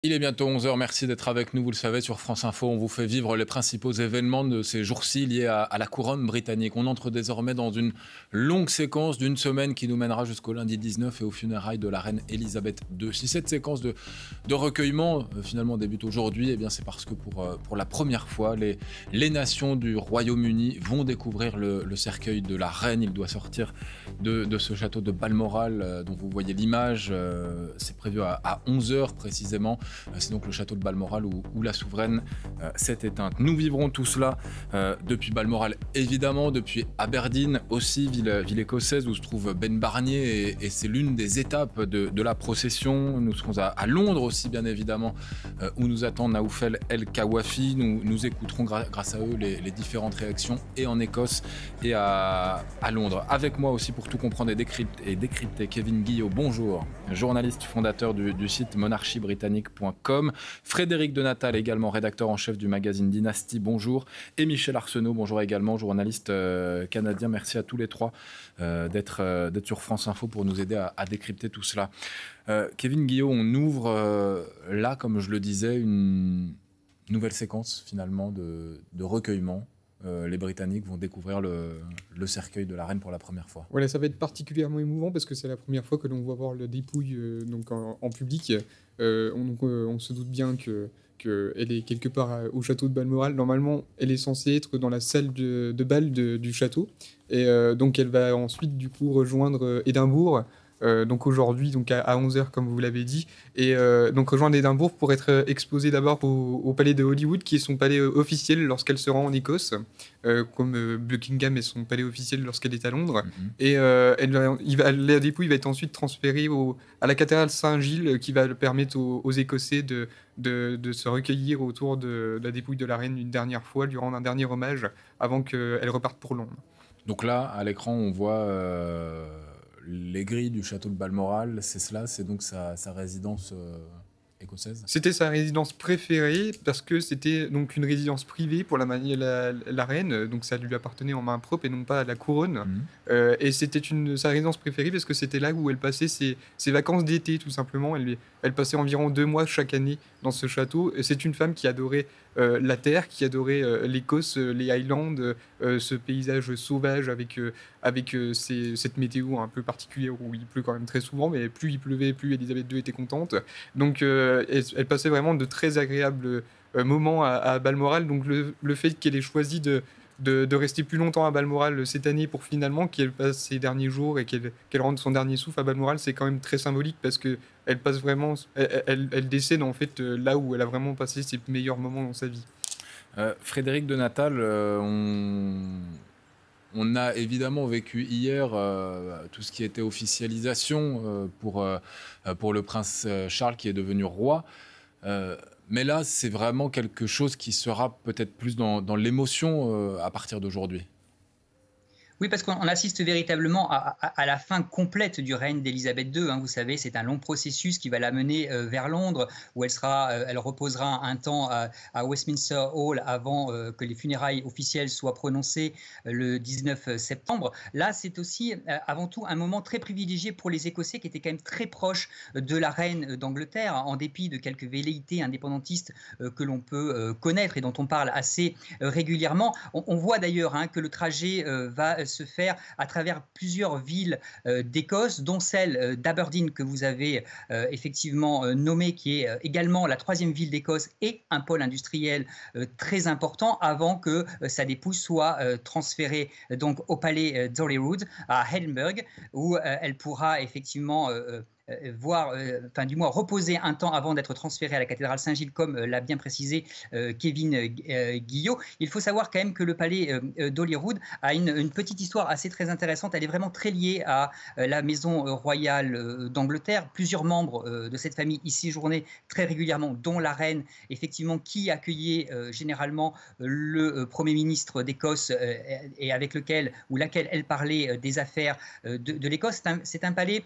Il est bientôt 11 h, merci d'être avec nous. Vous le savez, sur France Info, on vous fait vivre les principaux événements de ces jours-ci liés à la couronne britannique. On entre désormais dans une longue séquence d'une semaine qui nous mènera jusqu'au lundi 19 et aux funérailles de la reine Elisabeth II. Si cette séquence de recueillement finalement débute aujourd'hui, eh bien c'est parce que pour la première fois, les nations du Royaume-Uni vont découvrir le cercueil de la reine. Il doit sortir de ce château de Balmoral dont vous voyez l'image. C'est prévu à 11 h précisément. C'est donc le château de Balmoral où la souveraine s'est éteinte. Nous vivrons tout cela depuis Balmoral, évidemment, depuis Aberdeen aussi, ville écossaise où se trouve Ben Barnier, et c'est l'une des étapes de la procession. Nous serons à Londres aussi, bien évidemment, où nous attend Naoufel El Kawafi. Nous écouterons grâce à eux les différentes réactions, et en Écosse et à Londres. Avec moi aussi pour tout comprendre et décrypter, Kevin Guillot, bonjour, journaliste fondateur du site monarchiebritannique.com. Frédéric de Natal, également rédacteur en chef du magazine Dynasty, bonjour. Et Michel Arsenault, bonjour également, journaliste canadien. Merci à tous les trois d'être sur France Info pour nous aider à décrypter tout cela. Kevin Guillot, on ouvre là, comme je le disais, une nouvelle séquence finalement de recueillement. Les Britanniques vont découvrir le cercueil de la reine pour la première fois. Voilà, ça va être particulièrement émouvant parce que c'est la première fois que l'on va voir la dépouille donc en public. On se doute bien qu'elle est quelque part au château de Balmoral. Normalement, elle est censée être dans la salle de bal du château. Et donc, elle va ensuite, du coup, rejoindre Édimbourg. Donc aujourd'hui, donc à 11 h comme vous l'avez dit, et donc rejoindre Édimbourg pour être exposée d'abord au palais de Holyrood, qui est son palais officiel lorsqu'elle se rend en Écosse, comme Buckingham est son palais officiel lorsqu'elle est à Londres. Et la dépouille va être ensuite transférée à la cathédrale Saint-Gilles, qui va permettre aux Écossais de se recueillir autour de la dépouille de la reine une dernière fois, lui rendre un dernier hommage avant qu'elle reparte pour Londres. Donc là, à l'écran, on voit les grilles du château de Balmoral. C'est cela, c'est donc sa résidence écossaise. C'était sa résidence préférée parce que c'était donc une résidence privée pour la reine, donc ça lui appartenait en main propre et non pas à la couronne. Et c'était sa résidence préférée parce que c'était là où elle passait ses vacances d'été, tout simplement. Elle passait environ 2 mois chaque année dans ce château. Et c'est une femme qui adorait la terre, qui adorait l'Écosse, les Highlands, ce paysage sauvage avec cette météo un peu particulière où il pleut quand même très souvent, mais plus il pleuvait, plus Elisabeth II était contente. Donc elle passait vraiment de très agréables moments à Balmoral. Donc le fait qu'elle ait choisi de rester plus longtemps à Balmoral cette année pour finalement qu'elle passe ses derniers jours et qu'elle rende son dernier souffle à Balmoral, c'est quand même très symbolique parce que elle décède en fait là où elle a vraiment passé ses meilleurs moments dans sa vie. Frédéric de Natal, on a évidemment vécu hier tout ce qui était officialisation pour le prince Charles qui est devenu roi. Mais là, c'est vraiment quelque chose qui sera peut-être plus dans l'émotion à partir d'aujourd'hui. Oui, parce qu'on assiste véritablement à la fin complète du règne d'Élisabeth II. Vous savez, c'est un long processus qui va la mener vers Londres, où elle reposera un temps à Westminster Hall avant que les funérailles officielles soient prononcées le 19 septembre. Là, c'est aussi avant tout un moment très privilégié pour les Écossais qui étaient quand même très proches de la reine d'Angleterre, en dépit de quelques velléités indépendantistes que l'on peut connaître et dont on parle assez régulièrement. On voit d'ailleurs que le trajet va se faire à travers plusieurs villes d'Écosse, dont celle d'Aberdeen que vous avez effectivement nommée, qui est également la 3e ville d'Écosse et un pôle industriel très important, avant que sa dépouille soit transférée donc au palais d'Holyrood à Edinburgh, où elle pourra effectivement du moins reposer un temps avant d'être transféré à la cathédrale Saint-Gilles, comme l'a bien précisé Kevin Guillot. Il faut savoir quand même que le palais d'Holyrood a une petite histoire assez très intéressante. Elle est vraiment très liée à la maison royale d'Angleterre. Plusieurs membres de cette famille y séjournaient très régulièrement, dont la reine, effectivement, qui accueillait généralement le Premier ministre d'Écosse et avec laquelle elle parlait des affaires de l'Écosse. C'est un palais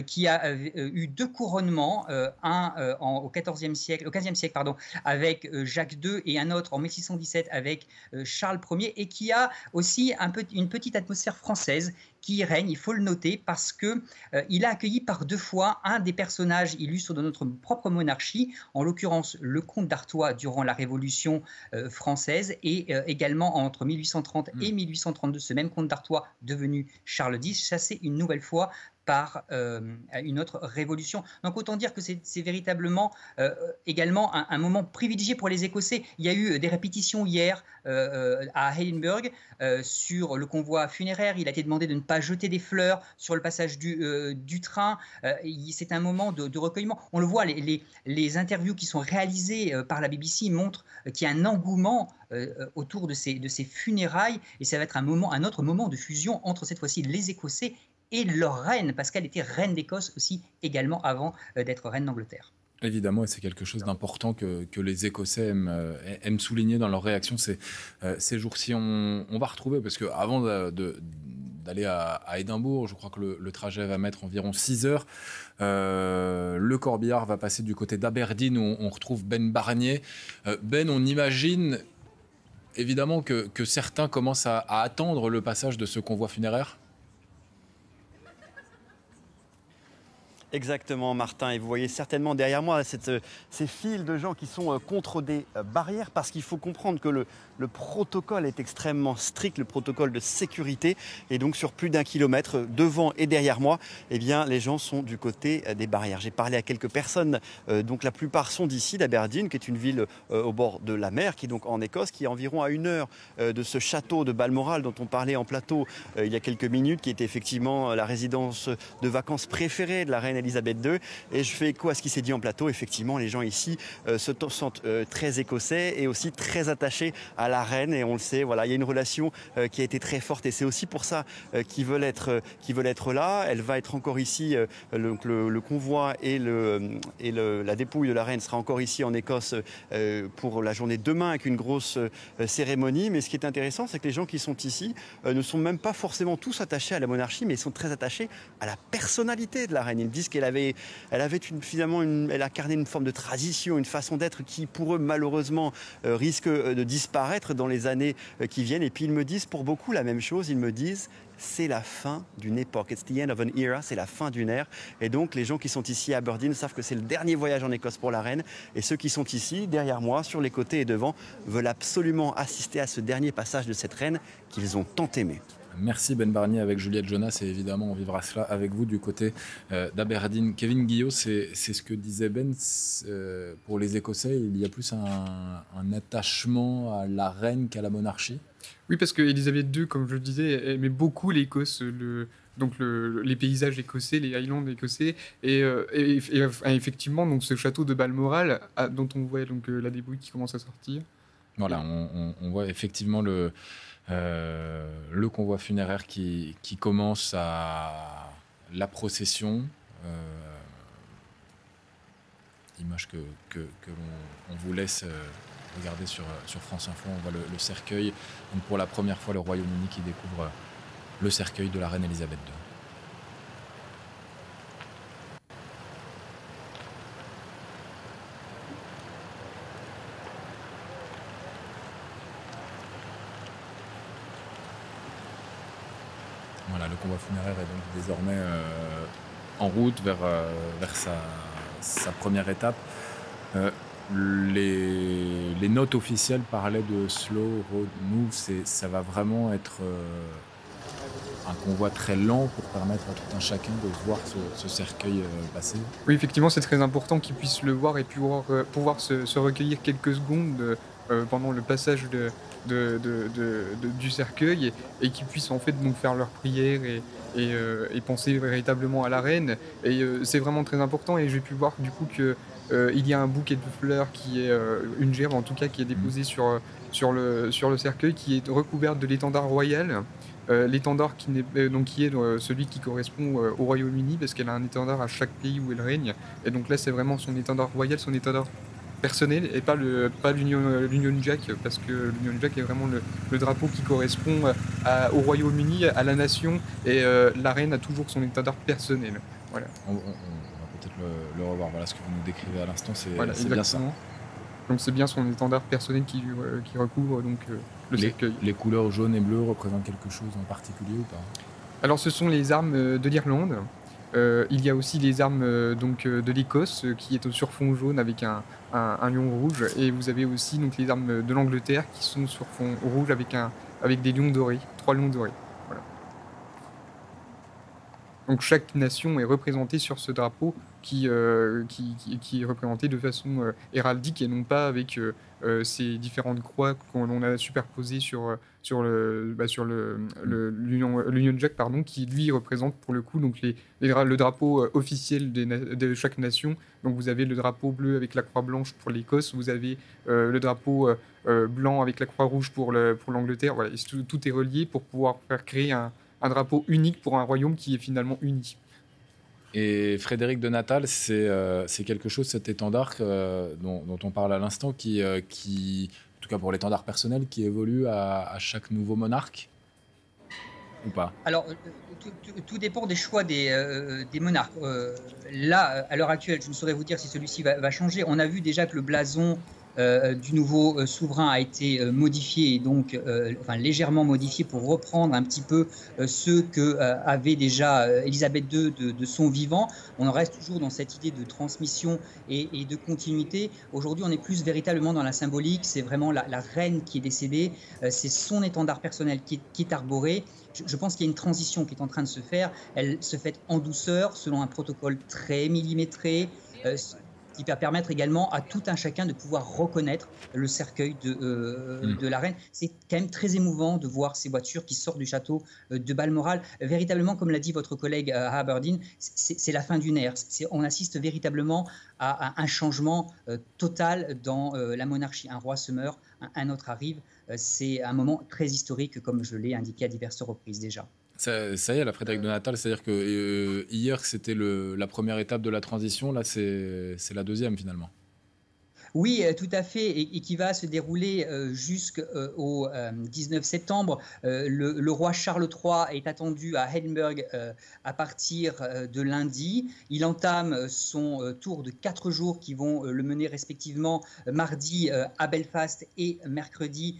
qui a eu 2 couronnements, un au XIVe siècle, au XVe siècle, pardon, avec Jacques II et un autre en 1617 avec Charles Ier, et qui a aussi une petite atmosphère française qui règne, il faut le noter, parce qu'il a accueilli par 2 fois un des personnages illustres de notre propre monarchie, en l'occurrence le comte d'Artois durant la Révolution française, et également entre 1830 et 1832, ce même comte d'Artois devenu Charles X, chassé une nouvelle fois par une autre révolution. Donc autant dire que c'est véritablement également un moment privilégié pour les Écossais. Il y a eu des répétitions hier à Edinburgh sur le convoi funéraire. Il a été demandé de ne pas jeter des fleurs sur le passage du train. C'est un moment de recueillement. On le voit, les interviews qui sont réalisées par la BBC montrent qu'il y a un engouement autour de ces funérailles, et ça va être un autre moment de fusion entre cette fois-ci les Écossais et leur reine, parce qu'elle était reine d'Écosse aussi également avant d'être reine d'Angleterre. Évidemment, et c'est quelque chose d'important que les Écossais aiment souligner dans leur réaction ces jours-ci. On va retrouver, parce qu'avant d'aller à Édimbourg, je crois que le trajet va mettre environ 6 heures. Le corbillard va passer du côté d'Aberdeen, où on retrouve Ben Barnier. Ben, on imagine évidemment que certains commencent à attendre le passage de ce convoi funéraire. Exactement, Martin, et vous voyez certainement derrière moi ces files de gens qui sont contre des barrières, parce qu'il faut comprendre que le protocole est extrêmement strict, le protocole de sécurité, et donc sur plus d'1 kilomètre devant et derrière moi, eh bien, les gens sont du côté des barrières. J'ai parlé à quelques personnes, donc la plupart sont d'ici, d'Aberdeen, qui est une ville au bord de la mer, qui est donc en Écosse, qui est environ à 1 heure de ce château de Balmoral dont on parlait en plateau il y a quelques minutes, qui est effectivement la résidence de vacances préférée de la reine Elisabeth II, et je fais écho à ce qui s'est dit en plateau. Effectivement, les gens ici se sentent très écossais et aussi très attachés à la reine, et on le sait, voilà, il y a une relation qui a été très forte, et c'est aussi pour ça qu'ils veulent être là. Elle va être encore ici, le convoi et la dépouille de la reine sera encore ici en Écosse pour la journée de demain, avec une grosse cérémonie. Mais ce qui est intéressant, c'est que les gens qui sont ici ne sont même pas forcément tous attachés à la monarchie, mais ils sont très attachés à la personnalité de la reine. Ils disent qu'elle elle incarnait une forme de tradition, une façon d'être qui, pour eux, malheureusement, risque de disparaître dans les années qui viennent. Et puis ils me disent pour beaucoup la même chose. Ils me disent: c'est la fin d'une époque. It's the end of an era, c'est la fin d'une ère. Et donc les gens qui sont ici à Aberdeen savent que c'est le dernier voyage en Écosse pour la reine. Et ceux qui sont ici, derrière moi, sur les côtés et devant, veulent absolument assister à ce dernier passage de cette reine qu'ils ont tant aimée. Merci Ben Barnier avec Juliette Jonas, et évidemment on vivra cela avec vous du côté d'Aberdeen. Kevin Guillot, c'est ce que disait Ben, pour les Écossais, il y a plus un attachement à la reine qu'à la monarchie. Oui, parce que Elisabeth II, comme je le disais, aimait beaucoup l'Écosse, les paysages écossais, les Highlands écossais, et effectivement donc ce château de Balmoral dont on voit donc la dépouille qui commence à sortir. Voilà, on voit effectivement le convoi funéraire qui commence à la procession. Image que on vous laisse regarder sur France Info. On voit le cercueil. Donc pour la première fois, le Royaume-Uni qui découvre le cercueil de la reine Elisabeth II. Voilà, le convoi funéraire est donc désormais en route vers sa première étape. Les notes officielles parlaient de slow road move. Ça va vraiment être un convoi très lent pour permettre à tout un chacun de voir ce cercueil passer. Oui, effectivement, c'est très important qu'ils puissent le voir et pouvoir se recueillir quelques secondes pendant le passage du cercueil, et qu'ils puissent en fait donc faire leur prière et penser véritablement à la reine. Et c'est vraiment très important, et j'ai pu voir du coup que il y a un bouquet de fleurs qui est une gerbe en tout cas qui est déposée sur le cercueil, qui est recouverte de l'étendard royal. L'étendard qui est celui qui correspond au Royaume-Uni, parce qu'elle a un étendard à chaque pays où elle règne, et donc là c'est vraiment son étendard royal, son étendard personnel, et pas l'Union Jack, parce que l'Union Jack est vraiment le drapeau qui correspond au Royaume-Uni, à la nation, et la reine a toujours son étendard personnel. Voilà. On va peut-être le revoir. Voilà ce que vous nous décrivez à l'instant, c'est bien ça. Donc c'est bien son étendard personnel qui recouvre donc, le cercueil. Les couleurs jaune et bleu représentent quelque chose en particulier ou pas? Alors ce sont les armes de l'Irlande. Il y a aussi les armes de l'Écosse qui est sur fond jaune avec un lion rouge. Et vous avez aussi donc, les armes de l'Angleterre qui sont sur fond rouge avec des lions dorés, 3 lions dorés. Voilà. Donc chaque nation est représentée sur ce drapeau qui est représenté de façon héraldique et non pas avec ces différentes croix qu'on a superposées sur l'Union Jack, qui lui représente pour le coup donc le drapeau officiel de chaque nation. Donc vous avez le drapeau bleu avec la croix blanche pour l'Écosse, vous avez le drapeau blanc avec la croix rouge pour l'Angleterre. Voilà, tout est relié pour pouvoir faire créer un drapeau unique pour un royaume qui est finalement uni. Et Frédéric de Natal, c'est quelque chose, cet étendard dont on parle à l'instant, qui, en tout cas pour l'étendard personnel, qui évolue à chaque nouveau monarque ou pas? Alors, tout dépend des choix des monarques. Là, à l'heure actuelle, je ne saurais vous dire si celui-ci va changer. On a vu déjà que le blason du nouveau souverain a été modifié, et donc légèrement modifié pour reprendre un petit peu ce que avait déjà Élisabeth II de son vivant. On en reste toujours dans cette idée de transmission et de continuité. Aujourd'hui, on est plus véritablement dans la symbolique. C'est vraiment la reine qui est décédée. C'est son étendard personnel qui est arboré. Je pense qu'il y a une transition qui est en train de se faire. Elle se fait en douceur, selon un protocole très millimétré, qui va permettre également à tout un chacun de pouvoir reconnaître le cercueil de la reine. C'est quand même très émouvant de voir ces voitures qui sortent du château de Balmoral. Véritablement, comme l'a dit votre collègue à Aberdeen, c'est la fin d'une ère. On assiste véritablement à un changement total dans la monarchie. Un roi se meurt, un autre arrive. C'est un moment très historique, comme je l'ai indiqué à diverses reprises déjà. Ça y est, la Frédéric de Natal, c'est-à-dire que hier, c'était la première étape de la transition. Là, c'est la deuxième, finalement. Oui, tout à fait, et qui va se dérouler jusqu'au 19 septembre. Le roi Charles III est attendu à Edinburgh à partir de lundi. Il entame son tour de 4 jours qui vont le mener respectivement mardi à Belfast et mercredi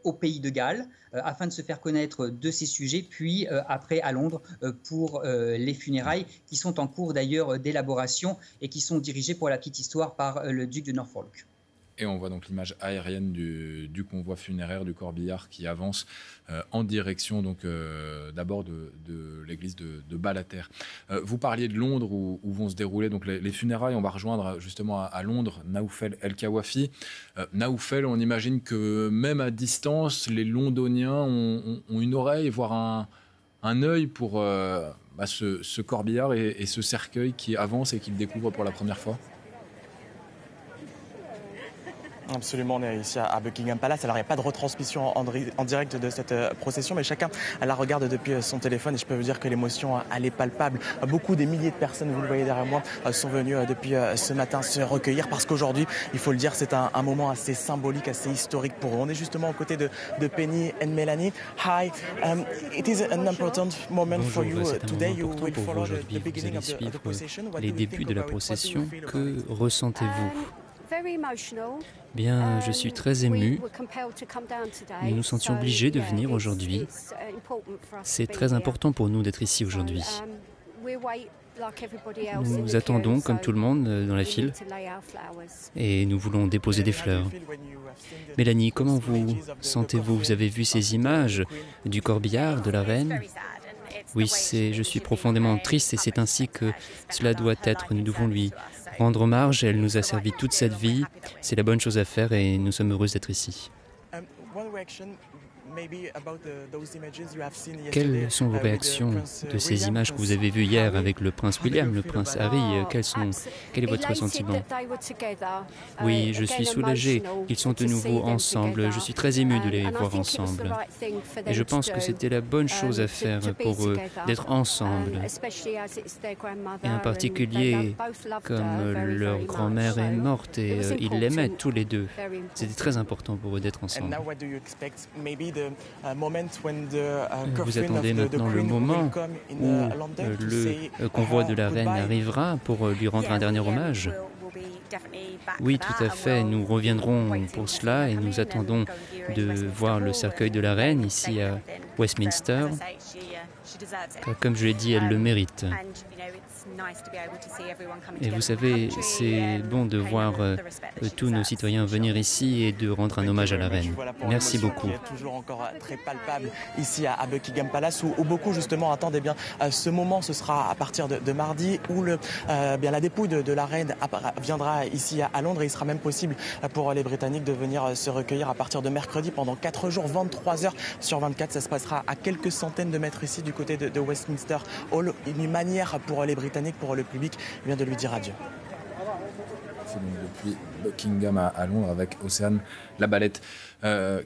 au Pays de Galles, afin de se faire connaître de ses sujets, puis après à Londres pour les funérailles, qui sont en cours d'ailleurs d'élaboration et qui sont dirigées, pour la petite histoire, par le duc de Norfolk. Et on voit donc l'image aérienne du convoi funéraire du corbillard qui avance en direction d'abord de l'église de Ballater. Vous parliez de Londres où vont se dérouler donc les funérailles. On va rejoindre justement à Londres Naoufel El-Kawafi. Naoufel, on imagine que même à distance, les Londoniens ont une oreille, voire un œil pour ce corbillard et ce cercueil qui avance et qu'ils découvrent pour la première fois. Absolument, on est ici à Buckingham Palace. Alors il n'y a pas de retransmission en direct de cette procession, mais chacun la regarde depuis son téléphone et je peux vous dire que l'émotion elle est palpable. Beaucoup des milliers de personnes, vous le voyez derrière moi, sont venues depuis ce matin se recueillir parce qu'aujourd'hui, il faut le dire, c'est un moment assez symbolique, assez historique pour eux. On est justement aux côtés de Penny et Mélanie. Hi, it is an important moment for you today. You will follow the beginning of the procession. Les débuts de la procession, que ressentez-vous? Bien, je suis très ému. Nous nous sentions obligés de venir aujourd'hui. C'est très important pour nous d'être ici aujourd'hui. Nous attendons, comme tout le monde, dans la file, et nous voulons déposer des fleurs. Mélanie, comment vous sentez-vous? Vous avez vu ces images du corbillard, de la reine? Oui, je suis profondément triste et c'est ainsi que cela doit être. Nous devons lui rendre hommage. Elle nous a servi toute cette vie. C'est la bonne chose à faire et nous sommes heureux d'être ici. Quelles sont vos réactions de ces images que vous avez vues hier avec le prince William, le prince Harry? Quel est votre sentiment? Oui, je suis soulagée. Ils sont de nouveau ensemble. Je suis très ému de les voir ensemble. Et je pense que c'était la bonne chose à faire pour eux, d'être ensemble. Et en particulier, comme leur grand-mère est morte et ils l'aimaient tous les deux. C'était très important pour eux d'être ensemble. Vous attendez maintenant le moment où le convoi de la reine arrivera pour lui rendre un dernier hommage? Oui, tout à fait. Nous reviendrons pour cela et nous attendons de voir le cercueil de la reine ici à Westminster. Comme je l'ai dit, elle le mérite. Et vous savez, c'est bon de voir tous nos citoyens venir ici et de rendre un hommage à la reine. Merci beaucoup. Toujours encore très palpable ici à Buckingham Palace où beaucoup justement attendent ce moment. Ce sera à partir de mardi où la dépouille de la reine viendra ici à Londres et il sera même possible pour les Britanniques de venir se recueillir à partir de mercredi pendant 4 jours, 23 heures sur 24. Ça se passera à quelques centaines de mètres ici du côté de Westminster Hall. Une manière pour les Britanniques, pour le public, de lui dire adieu. C'est donc depuis Buckingham à Londres avec Océane Labalette.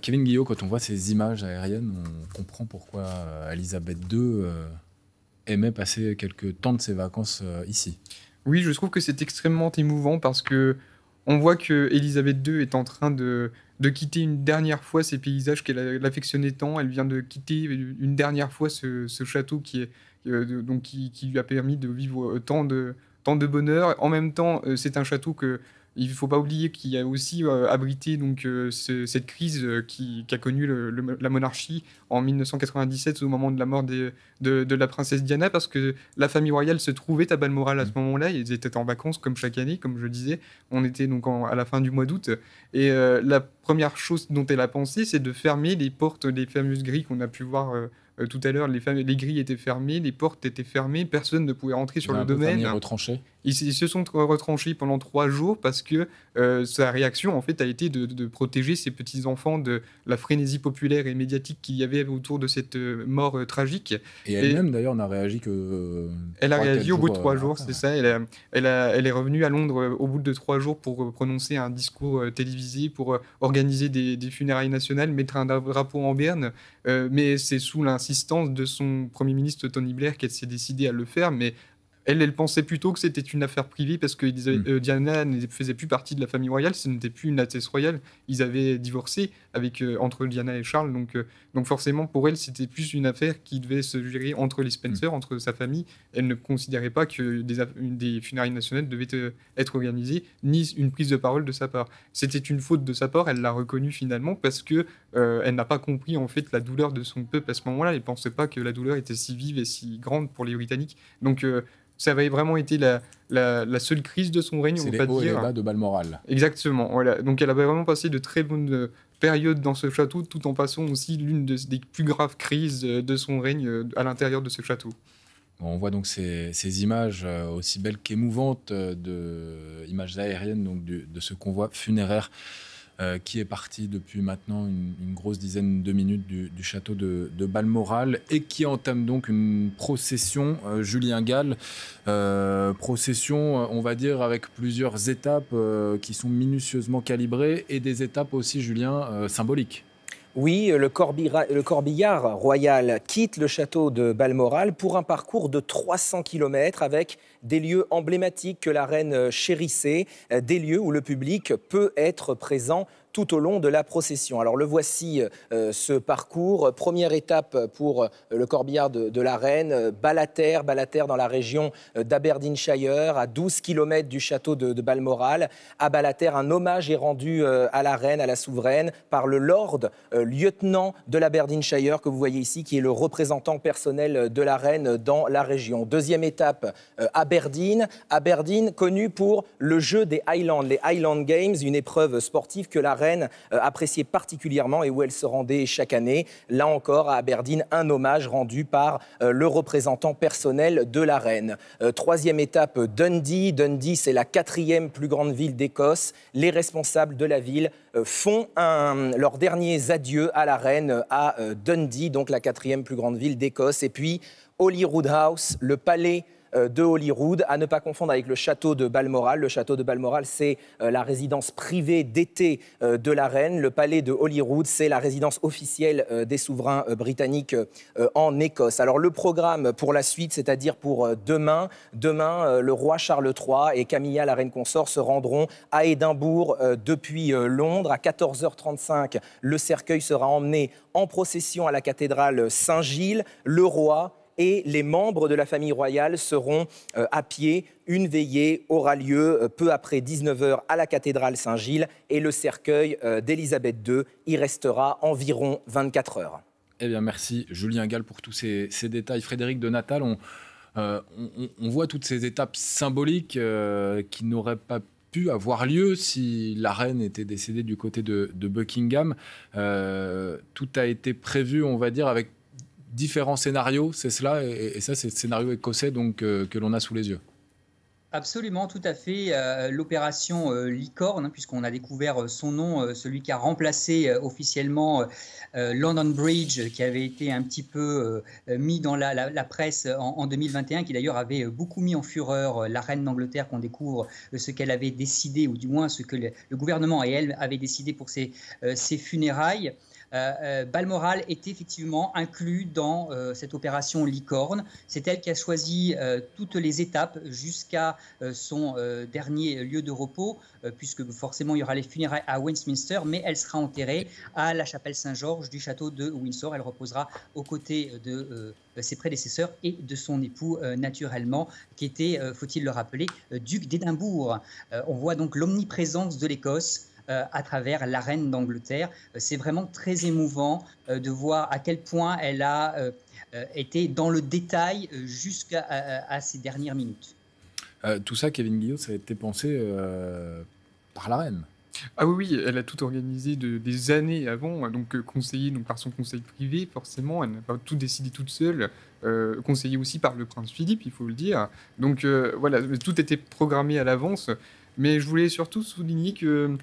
Kevin Guillot, quand on voit ces images aériennes, on comprend pourquoi Elisabeth II aimait passer quelques temps de ses vacances ici. Oui, je trouve que c'est extrêmement émouvant parce que on voit que Elisabeth II est en train de quitter une dernière fois ces paysages qu'elle affectionnait tant. Elle vient de quitter une dernière fois ce château qui lui a permis de vivre tant de bonheur. En même temps, c'est un château il ne faut pas oublier qu'il a aussi abrité cette crise qu'a connue la monarchie en 1997 au moment de la mort de la princesse Diana, parce que la famille royale se trouvait à Balmoral à ce moment-là. Ils étaient en vacances comme chaque année, comme je disais. On était donc à la fin du mois d'août. Et la première chose dont elle a pensé, c'est de fermer les portes des fameuses grilles qu'on a pu voir tout à l'heure. Les grilles étaient fermées, les portes étaient fermées, personne ne pouvait rentrer sur le domaine. Ils se sont retranchés pendant 3 jours parce que sa réaction en fait a été de protéger ses petits-enfants de la frénésie populaire et médiatique qu'il y avait autour de cette mort tragique. Et elle-même d'ailleurs n'a réagi que... Elle a réagi au bout de 3 jours, c'est ça. Elle est revenue à Londres au bout de 3 jours pour prononcer un discours télévisé, pour organiser des funérailles nationales, mettre un drapeau en berne. Mais c'est sous l'insistance de son Premier ministre Tony Blair qu'elle s'est décidée à le faire, mais elle pensait plutôt que c'était une affaire privée parce que Diana ne faisait plus partie de la famille royale, ce n'était plus une altesse royale. Ils avaient divorcé entre Diana et Charles, donc forcément pour elle c'était plus une affaire qui devait se gérer entre les Spencer, entre sa famille. Elle ne considérait pas que des funérailles nationales devaient être organisées, ni une prise de parole de sa part. C'était une faute de sa part, elle l'a reconnu finalement parce que elle n'a pas compris en fait la douleur de son peuple à ce moment-là. Elle ne pensait pas que la douleur était si vive et si grande pour les Britanniques. Donc ça avait vraiment été la seule crise de son règne, on peut pas dire. C'est les hauts et les bas de Balmoral. Exactement, voilà. Donc elle avait vraiment passé de très bonnes périodes dans ce château, tout en passant aussi l'une des plus graves crises de son règne à l'intérieur de ce château. On voit donc ces images aussi belles qu'émouvantes, images aériennes donc de ce convoi funéraire qui est parti depuis maintenant une grosse dizaine de minutes du château de Balmoral et qui entame donc une procession, Julien Gall, procession, on va dire, avec plusieurs étapes qui sont minutieusement calibrées et des étapes aussi, Julien, symboliques. Oui, le corbillard royal quitte le château de Balmoral pour un parcours de 300 km avec des lieux emblématiques que la reine chérissait, des lieux où le public peut être présent tout au long de la procession. Alors le voici, ce parcours. Première étape pour le corbillard de la reine, Ballater dans la région d'Aberdeenshire, à 12 km du château de Balmoral. À Ballater, un hommage est rendu à la reine, à la souveraine, par le Lord lieutenant de l'Aberdeenshire que vous voyez ici, qui est le représentant personnel de la reine dans la région. Deuxième étape, Aberdeen, connu pour le jeu des Highlands, les Highland Games, une épreuve sportive que la reine appréciait particulièrement et où elle se rendait chaque année. Là encore, à Aberdeen, un hommage rendu par le représentant personnel de la reine. Troisième étape, Dundee. Dundee, c'est la 4e plus grande ville d'Écosse. Les responsables de la ville font leurs derniers adieux à la reine à Dundee, donc la 4e plus grande ville d'Écosse. Et puis, Holyrood House, le palais de Holyrood, à ne pas confondre avec le château de Balmoral. Le château de Balmoral, c'est la résidence privée d'été de la reine. Le palais de Holyrood, c'est la résidence officielle des souverains britanniques en Écosse. Alors le programme pour la suite, c'est-à-dire pour demain, le roi Charles III et Camilla, la reine consort, se rendront à Édimbourg depuis Londres. À 14h35, le cercueil sera emmené en procession à la cathédrale Saint-Gilles. Le roi et les membres de la famille royale seront à pied. Une veillée aura lieu peu après 19h à la cathédrale Saint-Gilles et le cercueil d'Élisabeth II y restera environ 24 heures. Eh bien, merci Julien Gall pour tous ces détails. Frédéric de Natal, on voit toutes ces étapes symboliques qui n'auraient pas pu avoir lieu si la reine était décédée du côté de Buckingham. Tout a été prévu, on va dire, avec différents scénarios, c'est cela, et ça, c'est le scénario écossais donc, que l'on a sous les yeux. Absolument, tout à fait. L'opération Licorne, puisqu'on a découvert son nom, celui qui a remplacé officiellement London Bridge, qui avait été un petit peu mis dans la presse en 2021, qui d'ailleurs avait beaucoup mis en fureur la reine d'Angleterre, qu'on découvre ce qu'elle avait décidé, ou du moins ce que le gouvernement et elle avaient décidé pour ses funérailles. Balmoral est effectivement inclus dans cette opération Licorne. C'est elle qui a choisi toutes les étapes jusqu'à son dernier lieu de repos, puisque forcément il y aura les funérailles à Westminster, mais elle sera enterrée à la chapelle Saint-Georges du château de Windsor. Elle reposera aux côtés de ses prédécesseurs et de son époux naturellement, qui était, faut-il le rappeler, duc d'Édimbourg. On voit donc l'omniprésence de l'Écosse à travers la reine d'Angleterre. C'est vraiment très émouvant de voir à quel point elle a été dans le détail jusqu'à ces dernières minutes. Tout ça, Kevin Guillot, ça a été pensé par la reine. Ah oui, elle a tout organisé des années avant, donc conseillée donc, par son conseil privé, forcément, elle n'a pas tout décidé toute seule, conseillée aussi par le prince Philippe, il faut le dire. Donc voilà, tout était programmé à l'avance, mais je voulais surtout souligner que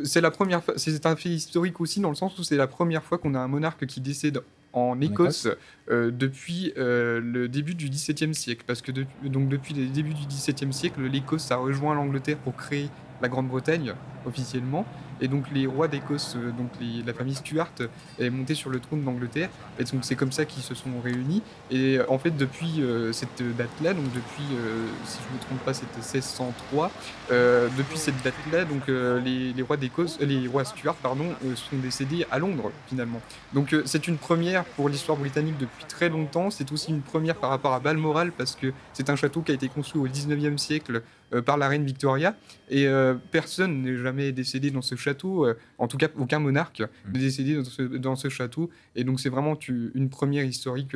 c'est la première fois, c'est un fait historique aussi dans le sens où c'est la première fois qu'on a un monarque qui décède en Écosse depuis le début du XVIIe siècle, parce que depuis le début du XVIIe siècle, l'Écosse a rejoint l'Angleterre pour créer la Grande-Bretagne officiellement, et donc les rois d'Écosse, donc la famille Stuart est montée sur le trône d'Angleterre, et donc c'est comme ça qu'ils se sont réunis. Et en fait depuis cette date-là, donc depuis si je ne me trompe pas c'était 1603, depuis cette date-là donc les rois d'Écosse, les rois Stuart sont décédés à Londres finalement. Donc c'est une première pour l'histoire britannique depuis très longtemps. C'est aussi une première par rapport à Balmoral parce que c'est un château qui a été construit au 19e siècle par la reine Victoria, et personne n'est jamais décédé dans ce château, en tout cas aucun monarque n'est décédé dans ce château, et donc c'est vraiment une première historique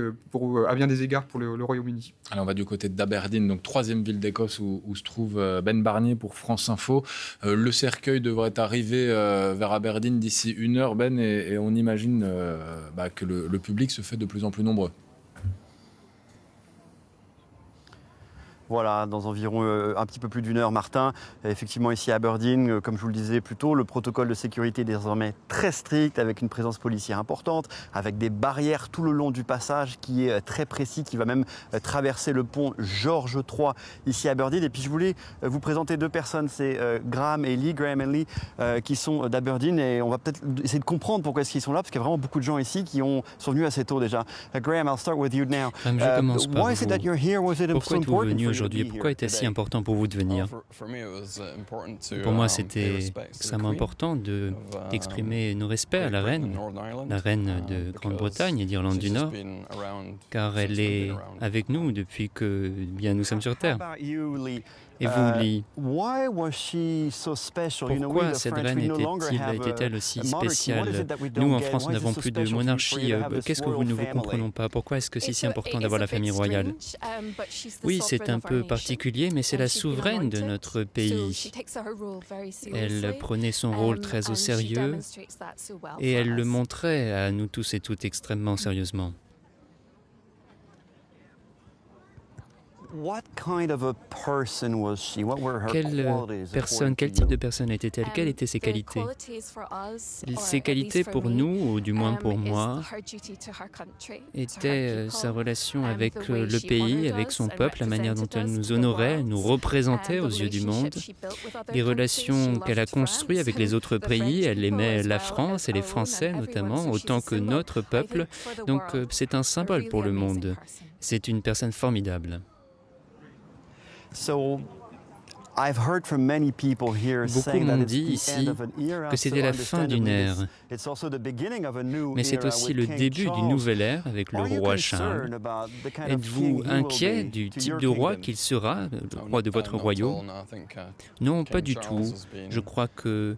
à bien des égards pour le Royaume-Uni. Alors on va du côté d'Aberdeen, donc 3e ville d'Écosse où se trouve Ben Barnier pour France Info. Le cercueil devrait arriver vers Aberdeen d'ici 1 heure, Ben, et on imagine que le public se fait de plus en plus nombreux. Voilà, dans environ un petit peu plus d'1 heure, Martin. Effectivement, ici à Aberdeen, comme je vous le disais plus tôt, le protocole de sécurité est désormais très strict, avec une présence policière importante, avec des barrières tout le long du passage qui est très précis, qui va même traverser le pont George III ici à Aberdeen. Et puis je voulais vous présenter 2 personnes, c'est Graham et Lee, qui sont d'Aberdeen, et on va peut-être essayer de comprendre pourquoi est-ce qu'ils sont là, parce qu'il y a vraiment beaucoup de gens ici qui sont venus assez tôt déjà. Graham, I'll start with you now. Je commence par vous. Pourquoi êtes-vous venu aujourd'hui? Pourquoi était-ce si important pour vous de venir? Pour moi, c'était extrêmement important d'exprimer nos respects à la reine de Grande-Bretagne et d'Irlande du Nord, car elle est avec nous depuis que nous sommes sur Terre. Et vous, Lee, pourquoi cette reine était-elle aussi spéciale? Nous, en France, nous n'avons plus de monarchie. Qu'est-ce que nous ne vous comprenons pas? Pourquoi est-ce que c'est si important d'avoir la famille royale? Oui, c'est un peu particulier, mais c'est la souveraine de notre pays. Elle prenait son rôle très au sérieux et elle le montrait à nous tous et toutes extrêmement sérieusement. Quel type de personne était-elle? Quelles étaient ses qualités? Ses qualités pour nous, ou du moins pour moi, étaient sa relation avec le pays, avec son peuple, la manière dont elle nous honorait, elle nous représentait aux yeux du monde, les relations qu'elle a construites avec les autres pays. Elle aimait la France et les Français notamment, autant que notre peuple. Donc c'est un symbole pour le monde. C'est une personne formidable. Beaucoup m'ont dit ici que c'était la fin d'une ère, mais c'est aussi le début d'une nouvelle ère avec le roi Charles. Êtes-vous inquiet du type de roi qu'il sera, le roi de votre royaume? Non, pas du tout. Je crois que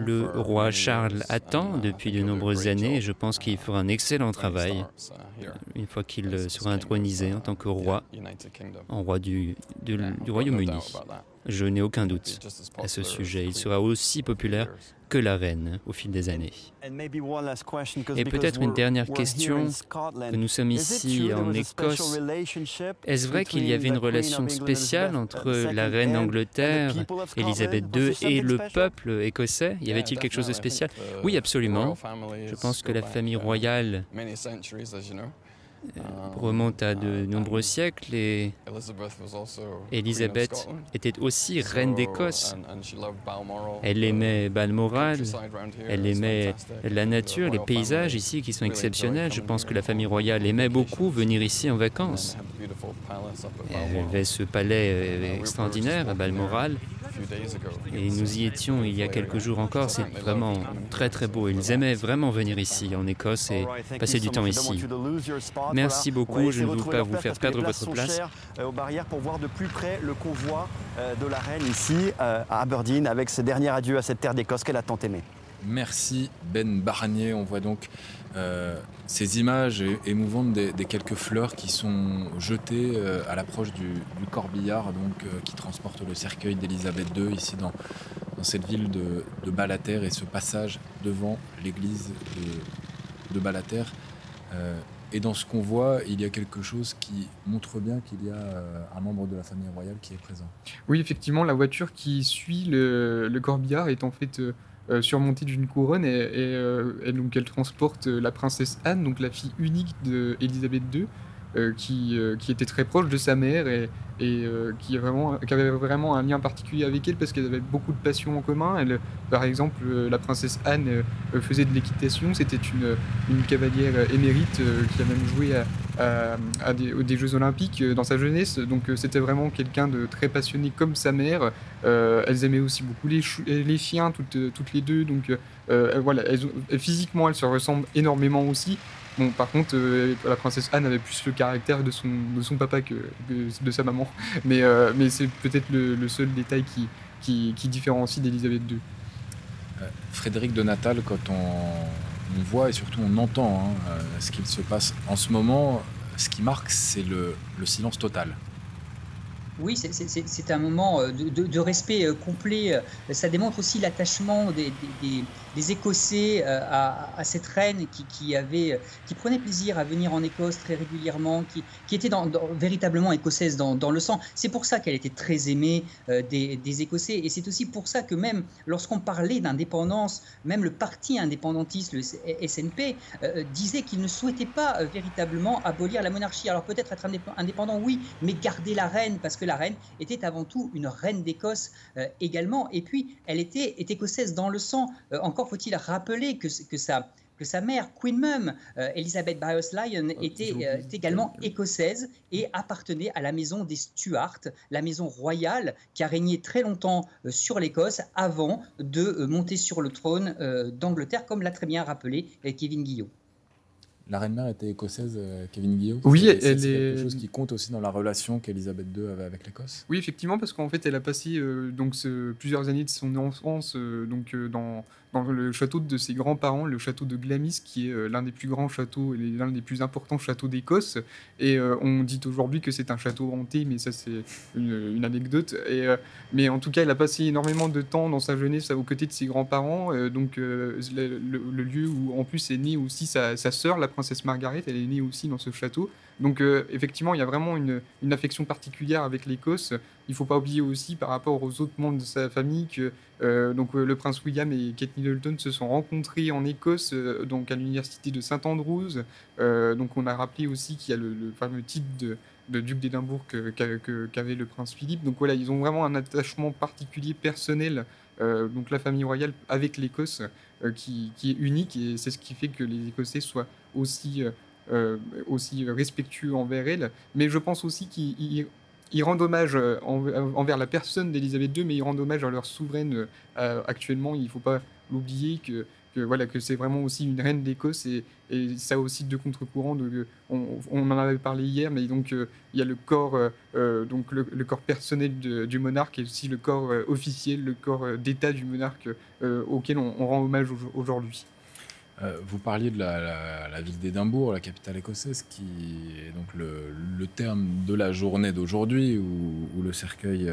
le roi Charles attend depuis de nombreuses années et je pense qu'il fera un excellent travail une fois qu'il sera intronisé en tant que roi, du Royaume-Uni. Je n'ai aucun doute à ce sujet. Il sera aussi populaire que la reine au fil des années. Et peut-être une dernière question, que nous sommes ici en Écosse. Est-ce vrai qu'il y avait une relation spéciale entre la reine d'Angleterre, Élisabeth II, et le peuple écossais? Y avait-il quelque chose de spécial? Oui, absolument. Je pense que la famille royale remonte à de nombreux siècles et Élisabeth était aussi reine d'Écosse. Elle aimait Balmoral, elle aimait la nature, les paysages ici qui sont exceptionnels. Je pense que la famille royale aimait beaucoup venir ici en vacances. Elle avait ce palais extraordinaire à Balmoral et nous y étions il y a quelques jours encore. C'est vraiment très très beau. Ils aimaient vraiment venir ici en Écosse et passer du temps ici. Merci beaucoup, je ne veux pas vous faire perdre votre place. Aux barrières pour voir de plus près le convoi de la reine ici à Aberdeen avec ses derniers adieux à cette terre d'Écosse qu'elle a tant aimée. Merci Ben Barnier. On voit donc ces images émouvantes des quelques fleurs qui sont jetées à l'approche du corbillard qui transporte le cercueil d'Élisabeth II ici dans cette ville de Ballater et ce passage devant l'église de Ballater. Et dans ce convoi, il y a quelque chose qui montre bien qu'il y a un membre de la famille royale qui est présent. Oui, effectivement, la voiture qui suit le corbillard est en fait surmontée d'une couronne et donc elle transporte la princesse Anne, donc la fille unique d'Élisabeth II, qui était très proche de sa mère et qui avait vraiment un lien particulier avec elle parce qu'elle avait beaucoup de passions en commun. Par exemple, la princesse Anne faisait de l'équitation, c'était une cavalière émérite qui a même joué à des Jeux Olympiques dans sa jeunesse, donc c'était vraiment quelqu'un de très passionné comme sa mère. Elles aimaient aussi beaucoup les chiens, toutes les deux, donc voilà, physiquement elles se ressemblent énormément aussi. Bon, par contre, la princesse Anne avait plus le caractère de son papa que de sa maman. Mais c'est peut-être le seul détail qui différencie d'Élisabeth II. Frédéric de Natal, quand on voit et surtout on entend ce qu'il se passe en ce moment, ce qui marque, c'est le silence total. Oui, c'est un moment de respect complet. Ça démontre aussi l'attachement des Écossais à cette reine qui prenait plaisir à venir en Écosse très régulièrement, qui était véritablement écossaise dans le sang. C'est pour ça qu'elle était très aimée des Écossais. Et c'est aussi pour ça que même lorsqu'on parlait d'indépendance, même le parti indépendantiste, le SNP, disait qu'il ne souhaitait pas véritablement abolir la monarchie. Alors peut-être être indépendant, oui, mais garder la reine, parce que la reine était avant tout une reine d'Écosse également. Et puis, elle était écossaise dans le sang. Encore faut-il rappeler que sa mère, Queen Mum, Elizabeth Byers-Lyon, était également écossaise et appartenait à la maison des Stuart, la maison royale qui a régné très longtemps sur l'Écosse avant de monter sur le trône d'Angleterre, comme l'a très bien rappelé Kevin Guillot. La reine-mère était écossaise, Kevin Guillot. Oui, c'est quelque chose qui compte aussi dans la relation qu'Élisabeth II avait avec l'Écosse. Oui, effectivement, parce qu'en fait, elle a passé plusieurs années de son enfance dans le château de ses grands-parents, le château de Glamis, qui est l'un des plus grands châteaux et l'un des plus importants châteaux d'Écosse. Et on dit aujourd'hui que c'est un château hanté, mais ça, c'est une anecdote. Mais en tout cas, elle a passé énormément de temps dans sa jeunesse aux côtés de ses grands-parents. Le lieu où, en plus, est née aussi sa sœur, la princesse Margaret, elle est née aussi dans ce château. Donc effectivement, il y a vraiment une affection particulière avec l'Écosse. Il ne faut pas oublier aussi par rapport aux autres membres de sa famille que le prince William et Kate Middleton se sont rencontrés en Écosse, donc à l'université de St Andrews. Donc on a rappelé aussi qu'il y a le fameux titre de duc d'Édimbourg qu'avait le prince Philippe. Donc voilà, ils ont vraiment un attachement particulier, personnel, donc la famille royale avec l'Écosse, qui est unique, et c'est ce qui fait que les Écossais soient aussi respectueux envers elle. Mais je pense aussi qu'ils rendent hommage envers la personne d'Élisabeth II, mais ils rendent hommage à leur souveraine actuellement. Il ne faut pas l'oublier que c'est vraiment aussi une reine d'Écosse, et ça a aussi deux contre-courants. On en avait parlé hier, mais donc il y a le corps, le corps personnel du monarque, et aussi le corps officiel, le corps d'État du monarque auquel on rend hommage aujourd'hui. Vous parliez de la ville d'Édimbourg, la capitale écossaise, qui est donc le terme de la journée d'aujourd'hui, où le cercueil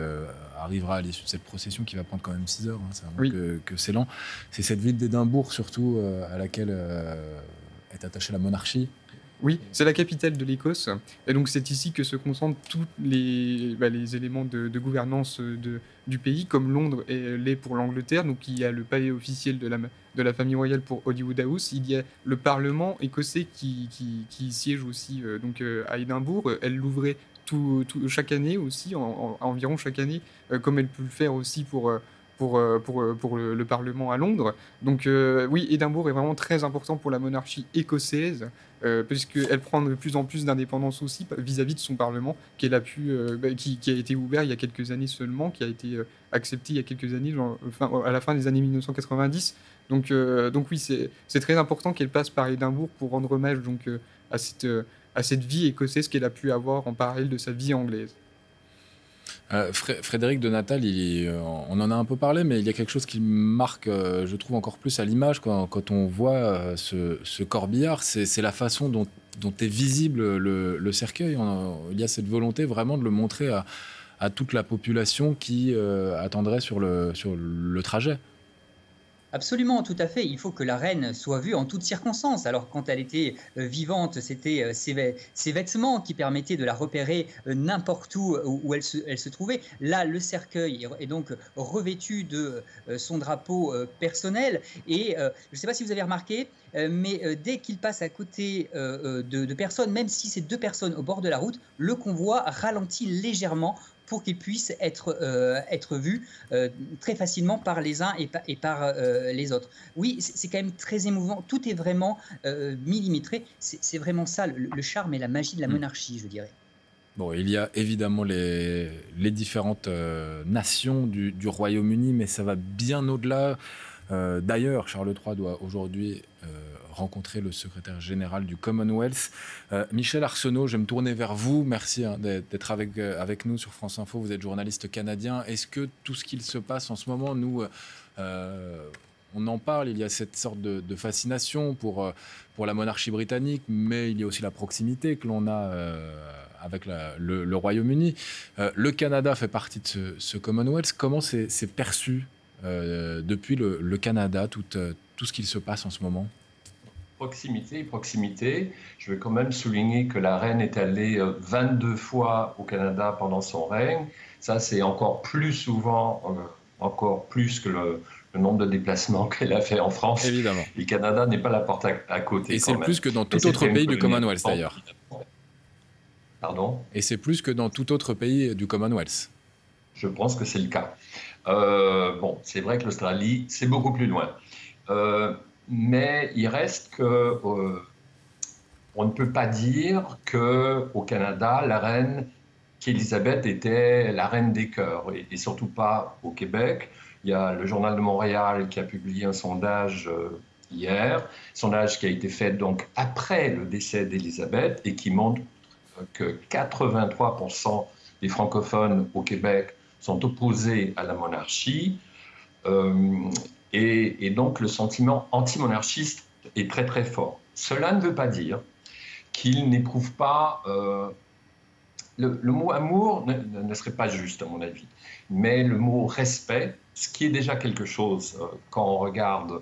arrivera à l'issue de cette procession qui va prendre quand même 6 heures. Hein, c'est vraiment que c'est lent. C'est cette ville d'Édimbourg surtout à laquelle est attachée la monarchie. Oui, c'est la capitale de l'Écosse, et donc c'est ici que se concentrent tous les éléments de gouvernance du pays, comme Londres l'est pour l'Angleterre. Donc il y a le palais officiel de la famille royale pour Holyrood House, il y a le Parlement écossais qui siège aussi à Édimbourg. Elle l'ouvrait chaque année aussi, environ chaque année, comme elle peut le faire aussi pour le Parlement à Londres. Donc oui, Édimbourg est vraiment très important pour la monarchie écossaise, puisqu'elle prend de plus en plus d'indépendance aussi vis-à-vis de son Parlement, qui a été ouvert il y a quelques années seulement, qui a été accepté il y a quelques années, à la fin des années 1990. Donc oui, c'est très important qu'elle passe par Édimbourg pour rendre hommage à cette vie écossaise qu'elle a pu avoir en parallèle de sa vie anglaise. Frédéric de Natal, on en a un peu parlé, mais il y a quelque chose qui marque, je trouve, encore plus à l'image quand on voit ce corbillard, c'est la façon dont est visible le cercueil. Il y a cette volonté vraiment de le montrer à toute la population qui attendrait sur le trajet. Absolument, tout à fait. Il faut que la reine soit vue en toutes circonstances. Alors, quand elle était vivante, c'était ses vêtements qui permettaient de la repérer n'importe où elle se trouvait. Là, le cercueil est donc revêtu de son drapeau personnel. Et je ne sais pas si vous avez remarqué, mais dès qu'il passe à côté de personnes, même si c'est 2 personnes au bord de la route, le convoi ralentit légèrement pour qu'il puisse être vu très facilement par les uns et par les autres. Oui, c'est quand même très émouvant. Tout est vraiment millimétré. C'est vraiment ça, le charme et la magie de la monarchie, je dirais. Bon, il y a évidemment les différentes nations du Royaume-Uni, mais ça va bien au-delà. D'ailleurs, Charles III doit aujourd'hui rencontrer le secrétaire général du Commonwealth. Michel Arsenault, je vais me tourner vers vous. Merci d'être avec nous sur France Info. Vous êtes journaliste canadien. Est-ce que tout ce qu'il se passe en ce moment, nous, on en parle, il y a cette sorte de fascination pour la monarchie britannique, mais il y a aussi la proximité que l'on a avec le Royaume-Uni. Le Canada fait partie de ce Commonwealth. Comment c'est perçu depuis le Canada, tout ce qu'il se passe en ce moment? Proximité. Je veux quand même souligner que la reine est allée 22 fois au Canada pendant son règne. Ça, c'est encore plus souvent, encore plus que le nombre de déplacements qu'elle a fait en France. Évidemment. Le Canada n'est pas la porte à côté. Et c'est plus que dans tout autre pays du Commonwealth, d'ailleurs. Pardon ? Et c'est plus que dans tout autre pays du Commonwealth. Je pense que c'est le cas. Bon, c'est vrai que l'Australie, c'est beaucoup plus loin. Mais il reste que on ne peut pas dire qu'au Canada, la reine qu'Élisabeth était la reine des cœurs, et surtout pas au Québec. Il y a le Journal de Montréal qui a publié un sondage hier, sondage qui a été fait donc après le décès d'Élisabeth et qui montre que 83% des francophones au Québec sont opposés à la monarchie. Et donc le sentiment anti-monarchiste est très très fort. Cela ne veut pas dire qu'il n'éprouve pas... le mot amour ne serait pas juste à mon avis, mais le mot respect, ce qui est déjà quelque chose quand on regarde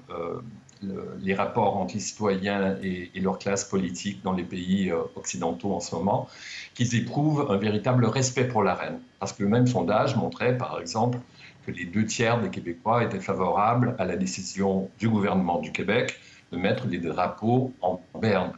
les rapports entre les citoyens et leur classe politique dans les pays occidentaux en ce moment, qu'ils éprouvent un véritable respect pour la reine. Parce que le même sondage montrait, par exemple, que les 2/3 des Québécois étaient favorables à la décision du gouvernement du Québec de mettre les drapeaux en berne.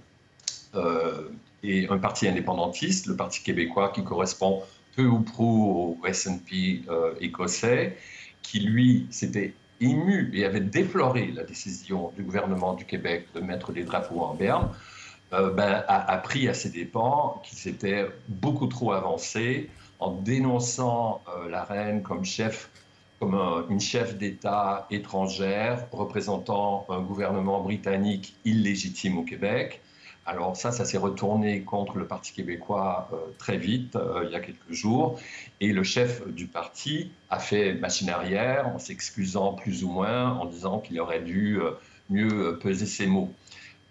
Et un parti indépendantiste, le Parti québécois, qui correspond peu ou prou au SNP écossais, qui lui s'était ému et avait déploré la décision du gouvernement du Québec de mettre les drapeaux en berne, a appris à ses dépens qu'il s'était beaucoup trop avancé en dénonçant la reine comme une chef d'État étrangère représentant un gouvernement britannique illégitime au Québec. Alors ça s'est retourné contre le Parti québécois très vite, il y a quelques jours. Et le chef du parti a fait machine arrière en s'excusant plus ou moins, en disant qu'il aurait dû mieux peser ses mots.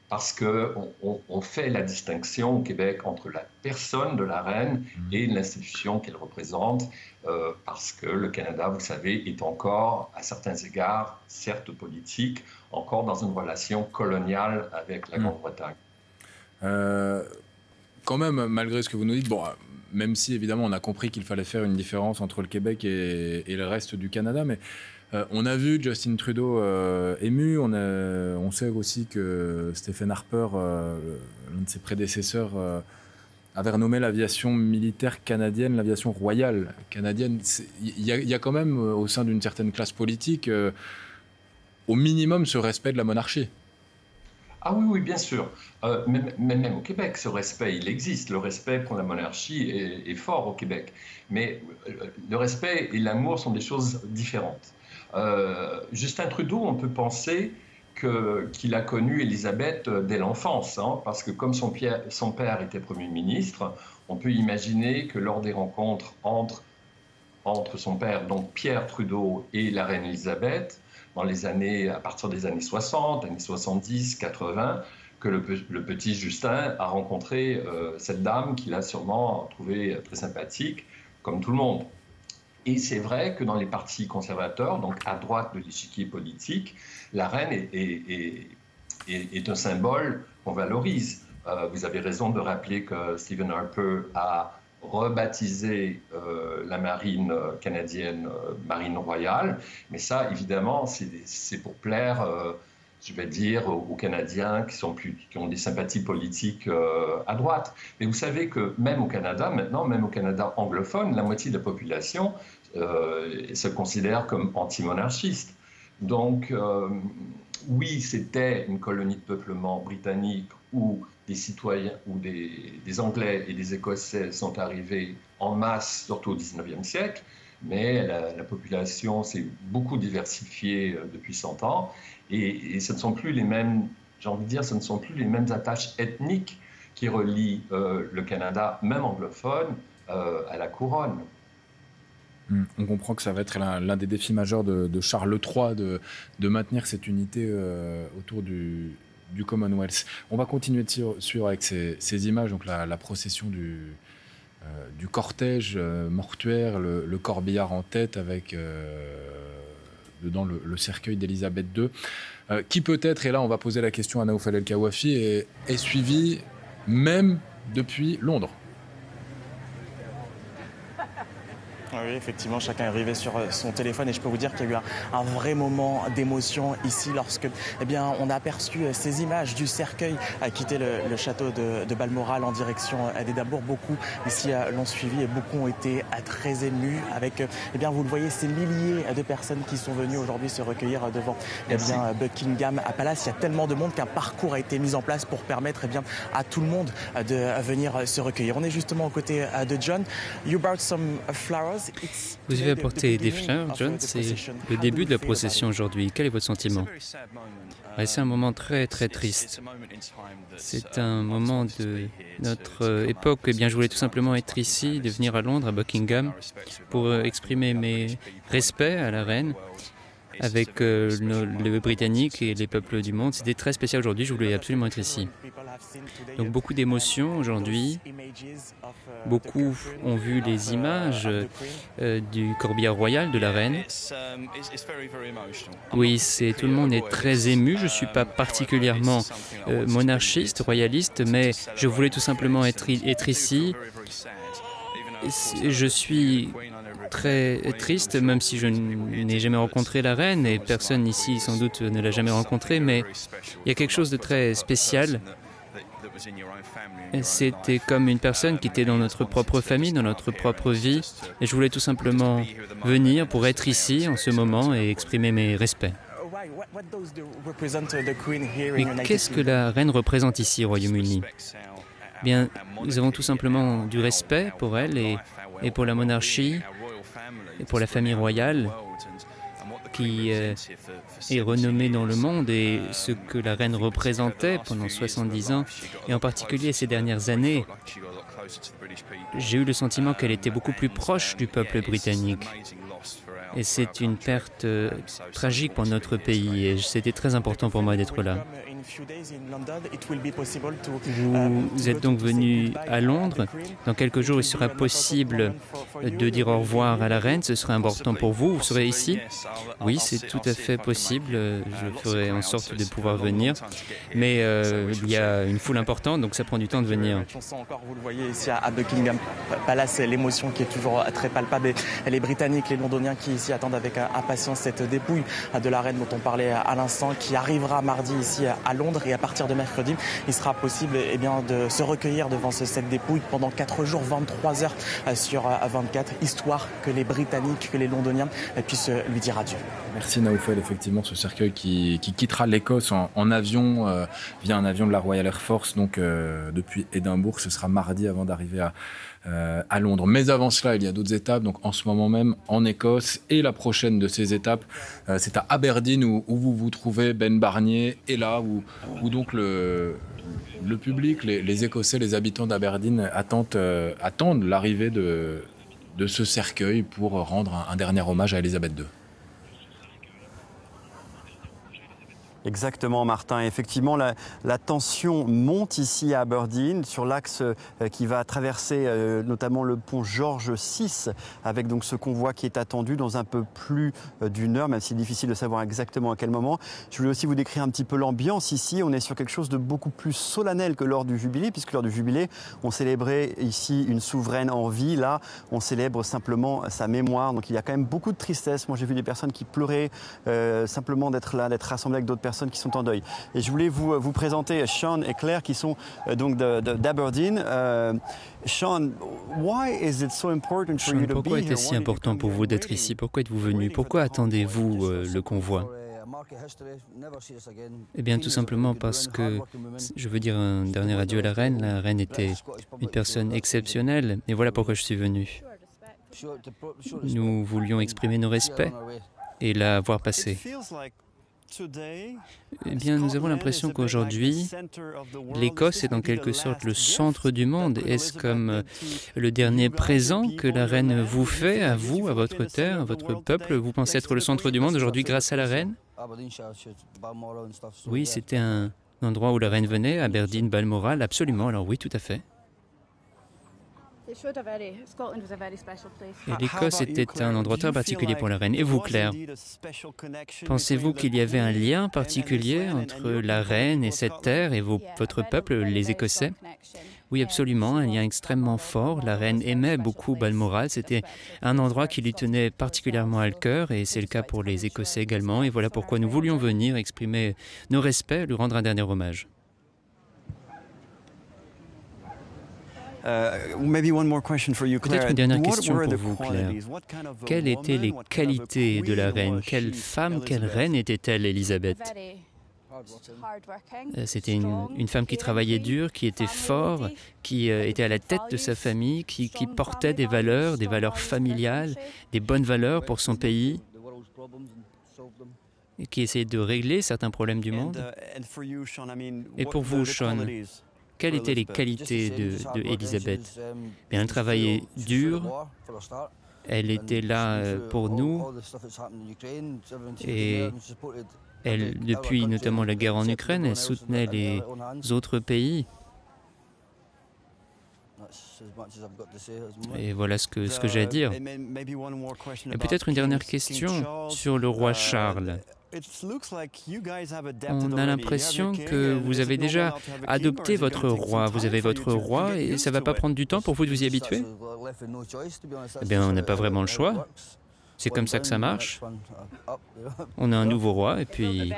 Parce qu'on fait la distinction au Québec entre la personne de la reine et l'institution qu'elle représente, parce que le Canada, vous savez, est encore, à certains égards, certes politique, encore dans une relation coloniale avec la Grande-Bretagne. Quand même, malgré ce que vous nous dites, bon, même si évidemment on a compris qu'il fallait faire une différence entre le Québec et le reste du Canada, mais on a vu Justin Trudeau ému, on sait aussi que Stephen Harper, l'un de ses prédécesseurs, avait renommé l'aviation militaire canadienne, l'aviation royale canadienne. Il y a quand même, au sein d'une certaine classe politique, au minimum ce respect de la monarchie. Ah oui, oui, bien sûr. Même au Québec, ce respect, il existe. Le respect pour la monarchie est fort au Québec. Mais le respect et l'amour sont des choses différentes. Justin Trudeau, on peut penser qu'il a connu Élisabeth dès l'enfance, hein, parce que comme son père était Premier ministre, on peut imaginer que lors des rencontres entre son père, donc Pierre Trudeau, et la reine Élisabeth, à partir des années 60, années 70, 80, que le petit Justin a rencontré cette dame qu'il a sûrement trouvée très sympathique, comme tout le monde. Et c'est vrai que dans les partis conservateurs, donc à droite de l'échiquier politique, la reine est un symbole qu'on valorise. Vous avez raison de rappeler que Stephen Harper a rebaptisé la marine canadienne marine royale, mais ça, évidemment, c'est pour plaire, je vais dire, aux Canadiens qui ont des sympathies politiques à droite. Mais vous savez que même au Canada, maintenant, même au Canada anglophone, la moitié de la population se considère comme anti-monarchiste. Donc, oui, c'était une colonie de peuplement britannique où des citoyens, où des Anglais et des Écossais sont arrivés en masse, surtout au XIXe siècle, mais la population s'est beaucoup diversifiée depuis 100 ans, et ce ne sont plus les mêmes, j'ai envie de dire, ce ne sont plus les mêmes attaches ethniques qui relient le Canada, même anglophone, à la couronne. On comprend que ça va être l'un des défis majeurs de Charles III, de maintenir cette unité autour du Commonwealth. On va continuer de suivre avec ces images, donc la procession du cortège mortuaire, le corbillard en tête avec dedans le cercueil d'Élisabeth II, qui peut-être, et là on va poser la question à Naoufal El-Kawafi, est suivi même depuis Londres. Oui, effectivement, chacun est arrivé sur son téléphone et je peux vous dire qu'il y a eu un vrai moment d'émotion ici lorsque on a aperçu ces images du cercueil quitter le château de Balmoral en direction d'Édimbourg. Beaucoup ici l'ont suivi et beaucoup ont été très émus avec, vous le voyez, ces milliers de personnes qui sont venues aujourd'hui se recueillir devant Buckingham Palace. Il y a tellement de monde qu'un parcours a été mis en place pour permettre à tout le monde de venir se recueillir. On est justement aux côtés de John. You brought some flowers. Vous avez apporté des fleurs, John. C'est le début de la procession aujourd'hui. Quel est votre sentiment? C'est un moment très très triste. C'est un moment de notre époque. Je voulais tout simplement être ici, de venir à Londres, à Buckingham, pour exprimer mes respects à la reine avec les Britanniques et les peuples du monde. C'était très spécial aujourd'hui, je voulais absolument être ici. Donc beaucoup d'émotions aujourd'hui. Beaucoup ont vu les images du corbillard royal de la reine. Oui, tout le monde est très ému. Je ne suis pas particulièrement monarchiste, royaliste, mais je voulais tout simplement être ici. Je suis très triste, même si je n'ai jamais rencontré la reine, et personne ici sans doute ne l'a jamais rencontrée, mais il y a quelque chose de très spécial. C'était comme une personne qui était dans notre propre famille, dans notre propre vie, et je voulais tout simplement venir pour être ici en ce moment et exprimer mes respects. Mais qu'est-ce que la reine représente ici au Royaume-Uni ? Bien, nous avons tout simplement du respect pour elle et pour la monarchie et pour la famille royale qui est renommée dans le monde, et ce que la reine représentait pendant 70 ans, et en particulier ces dernières années. J'ai eu le sentiment qu'elle était beaucoup plus proche du peuple britannique. Et c'est une perte tragique pour notre pays, et c'était très important pour moi d'être là. Vous êtes donc venu à Londres. Dans quelques jours, il sera possible de dire au revoir à la reine. Ce sera important pour vous. Vous serez ici? Oui, c'est tout à fait possible. Je ferai en sorte de pouvoir venir. Mais il y a une foule importante, donc ça prend du temps de venir. Vous le voyez ici à Buckingham Palace, l'émotion qui est toujours très palpable. Et les Britanniques, les Londoniens qui ici attendent avec impatience cette dépouille de la reine dont on parlait à l'instant, qui arrivera mardi ici à Londres, et à partir de mercredi, il sera possible de se recueillir devant cette dépouille pendant 4 jours, 23 heures sur 24, histoire que les Britanniques, que les Londoniens puissent lui dire adieu. Merci Naoufel, effectivement ce cercueil qui quittera l'Écosse en avion, via un avion de la Royal Air Force, donc depuis Édimbourg, ce sera mardi avant d'arriver à Londres. Mais avant cela, il y a d'autres étapes, donc en ce moment même en Écosse, et la prochaine de ces étapes, c'est à Aberdeen où vous vous trouvez, Ben Barnier, et là où donc le public, les Écossais, les habitants d'Aberdeen attendent l'arrivée de ce cercueil pour rendre un dernier hommage à Élisabeth II. Exactement, Martin. Effectivement, la tension monte ici à Aberdeen, sur l'axe qui va traverser notamment le pont George VI, avec donc ce convoi qui est attendu dans un peu plus d'une heure, même si c'est difficile de savoir exactement à quel moment. Je voulais aussi vous décrire un petit peu l'ambiance ici. On est sur quelque chose de beaucoup plus solennel que lors du Jubilé, puisque lors du Jubilé, on célébrait ici une souveraine en vie. Là, on célèbre simplement sa mémoire. Donc il y a quand même beaucoup de tristesse. Moi, j'ai vu des personnes qui pleuraient simplement d'être là, d'être rassemblées avec d'autres personnes qui sont en deuil. Et je voulais vous présenter Sean et Claire qui sont donc d'Aberdeen. Sean, pourquoi était-ce si important pour vous d'être ici? Pourquoi êtes-vous venu? Pourquoi attendez-vous le convoi? Eh bien, tout simplement parce que, je veux dire un dernier adieu à la reine. La reine était une personne exceptionnelle, et voilà pourquoi je suis venu. Nous voulions exprimer nos respects et la voir passer. Eh bien, nous avons l'impression qu'aujourd'hui, l'Écosse est en quelque sorte le centre du monde. Est-ce comme le dernier présent que la reine vous fait, à vous, à votre terre, à votre peuple? Vous pensez être le centre du monde aujourd'hui grâce à la reine? Oui, c'était un endroit où la reine venait, Aberdeen, Balmoral, absolument. Alors oui, tout à fait. Et l'Écosse était un endroit très particulier pour la reine. Et vous, Claire, pensez-vous qu'il y avait un lien particulier entre la reine et cette terre et votre peuple, les Écossais? Oui, absolument, un lien extrêmement fort. La reine aimait beaucoup Balmoral. C'était un endroit qui lui tenait particulièrement à cœur, et c'est le cas pour les Écossais également. Et voilà pourquoi nous voulions venir exprimer nos respects, lui rendre un dernier hommage. Peut-être une dernière question pour vous, Claire. Quelles étaient les qualités de la reine? Quelle femme, quelle reine était-elle, Élisabeth? C'était une femme qui travaillait dur, qui était forte, qui était à la tête de sa famille, qui portait des valeurs familiales, des bonnes valeurs pour son pays, et qui essayait de régler certains problèmes du monde. Et pour vous, Sean, quelles étaient les qualités d'Élisabeth? Elle travaillait dur, Elle était là pour nous et elle, depuis notamment la guerre en Ukraine, elle soutenait les autres pays. Et voilà ce que j'ai à dire. Et peut-être une dernière question sur le roi Charles. On a l'impression que vous avez déjà adopté votre roi. Vous avez votre roi et ça ne va pas prendre du temps pour vous de vous y habituer? Eh bien, on n'a pas vraiment le choix. C'est comme ça que ça marche. On a un nouveau roi et puis...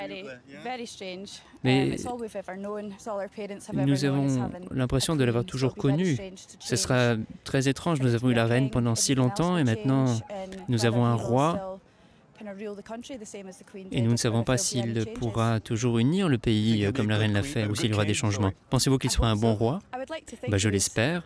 Mais nous avons l'impression de l'avoir toujours connu. Ce sera très étrange. Nous avons eu la reine pendant si longtemps et maintenant nous avons un roi. Et nous ne savons pas s'il pourra toujours unir le pays comme la reine l'a fait ou s'il y aura des changements. Pensez-vous qu'il sera un bon roi? Je l'espère.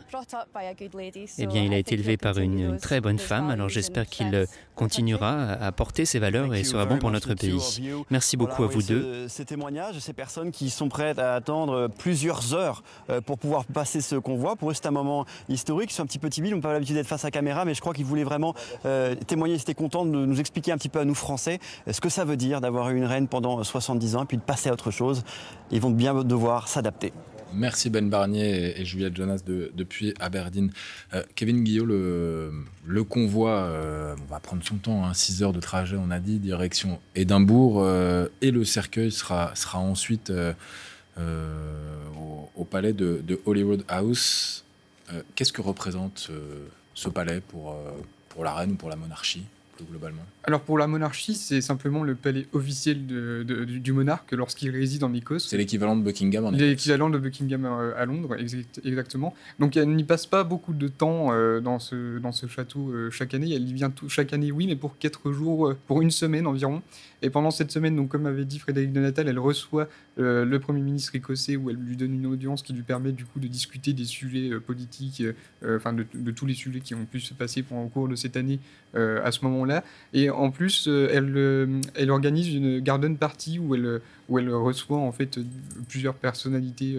Eh bien, il a été élevé par une très bonne femme, alors j'espère qu'il continuera à porter ses valeurs et sera bon pour notre pays. Merci beaucoup à vous deux. Ces témoignages, ces personnes qui sont prêtes à attendre plusieurs heures pour pouvoir passer ce convoi. Pour eux, c'est un moment historique. Ils sont un petit peu timides, ils n'ont pas l'habitude d'être face à caméra, mais je crois qu'ils voulaient vraiment témoigner. Ils étaient contents de nous expliquer un petit peu à nous Français ce que ça veut dire d'avoir eu une reine pendant 70 ans et puis de passer à autre chose. Ils vont bien devoir s'adapter. Merci Ben Barnier et Juliette Jonas depuis Aberdeen. Kevin Guillot, le convoi va prendre son temps, 6 heures de trajet, on a dit, direction Édimbourg, et le cercueil sera ensuite au palais de Holyrood House. Qu'est-ce que représente ce palais pour la reine ou pour la monarchie, plus globalement? Alors pour la monarchie, c'est simplement le palais officiel du monarque lorsqu'il réside en Écosse. C'est l'équivalent de Buckingham en Écosse. L'équivalent de Buckingham à Londres, exactement. Donc elle n'y passe pas beaucoup de temps dans ce château chaque année. Elle y vient chaque année, oui, mais pour 4 jours, pour une semaine environ. Et pendant cette semaine, donc, comme avait dit Frédéric de Natal, elle reçoit le Premier ministre écossais où elle lui donne une audience qui lui permet du coup de discuter des sujets politiques, de tous les sujets qui ont pu se passer au cours de cette année à ce moment-là. Et en plus, elle organise une garden party où elle reçoit en fait plusieurs personnalités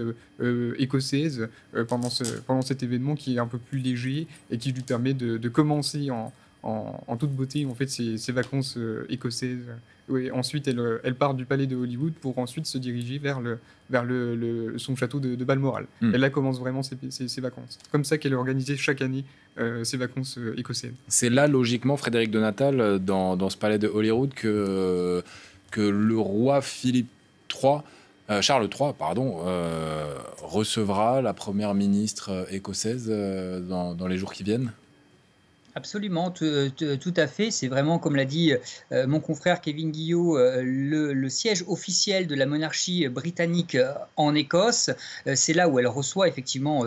écossaises pendant cet événement qui est un peu plus léger et qui lui permet de commencer en toute beauté en fait ses vacances écossaises. Oui, ensuite, elle part du palais de Holyrood pour ensuite se diriger vers son château de Balmoral. Et là commence vraiment ses vacances. C'est comme ça qu'elle a organisé chaque année ses vacances écossaises. C'est là, logiquement, Frédéric de Natal, dans ce palais de Holyrood, que le roi Charles III, recevra la première ministre écossaise dans les jours qui viennent. Absolument, tout à fait. C'est vraiment, comme l'a dit mon confrère Kevin Guillot, le siège officiel de la monarchie britannique en Écosse. C'est là où elle reçoit effectivement,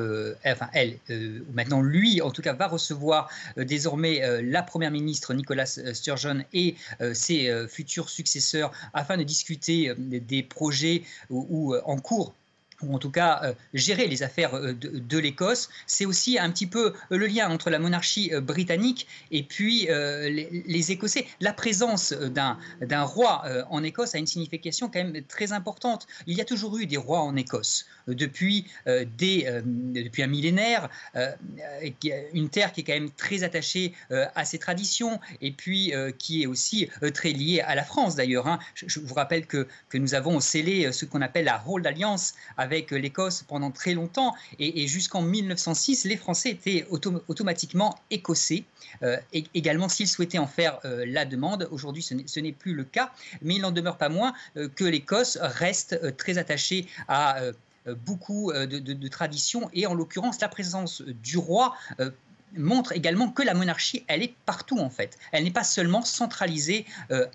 maintenant lui en tout cas, va recevoir désormais la première ministre Nicola Sturgeon et ses futurs successeurs afin de discuter des projets ou en cours, ou en tout cas gérer les affaires de l'Écosse. C'est aussi un petit peu le lien entre la monarchie britannique et puis les Écossais. La présence d'un roi en Écosse a une signification quand même très importante. Il y a toujours eu des rois en Écosse depuis un millénaire, une terre qui est quand même très attachée à ses traditions et puis qui est aussi très liée à la France d'ailleurs. Je vous rappelle que nous avons scellé ce qu'on appelle la Hold Alliance avec l'Écosse pendant très longtemps et jusqu'en 1906, les Français étaient automatiquement écossais, également s'ils souhaitaient en faire la demande. Aujourd'hui, ce n'est plus le cas, mais il n'en demeure pas moins que l'Écosse reste très attachée à beaucoup de traditions et en l'occurrence, la présence du roi montre également que la monarchie, elle est partout en fait. Elle n'est pas seulement centralisée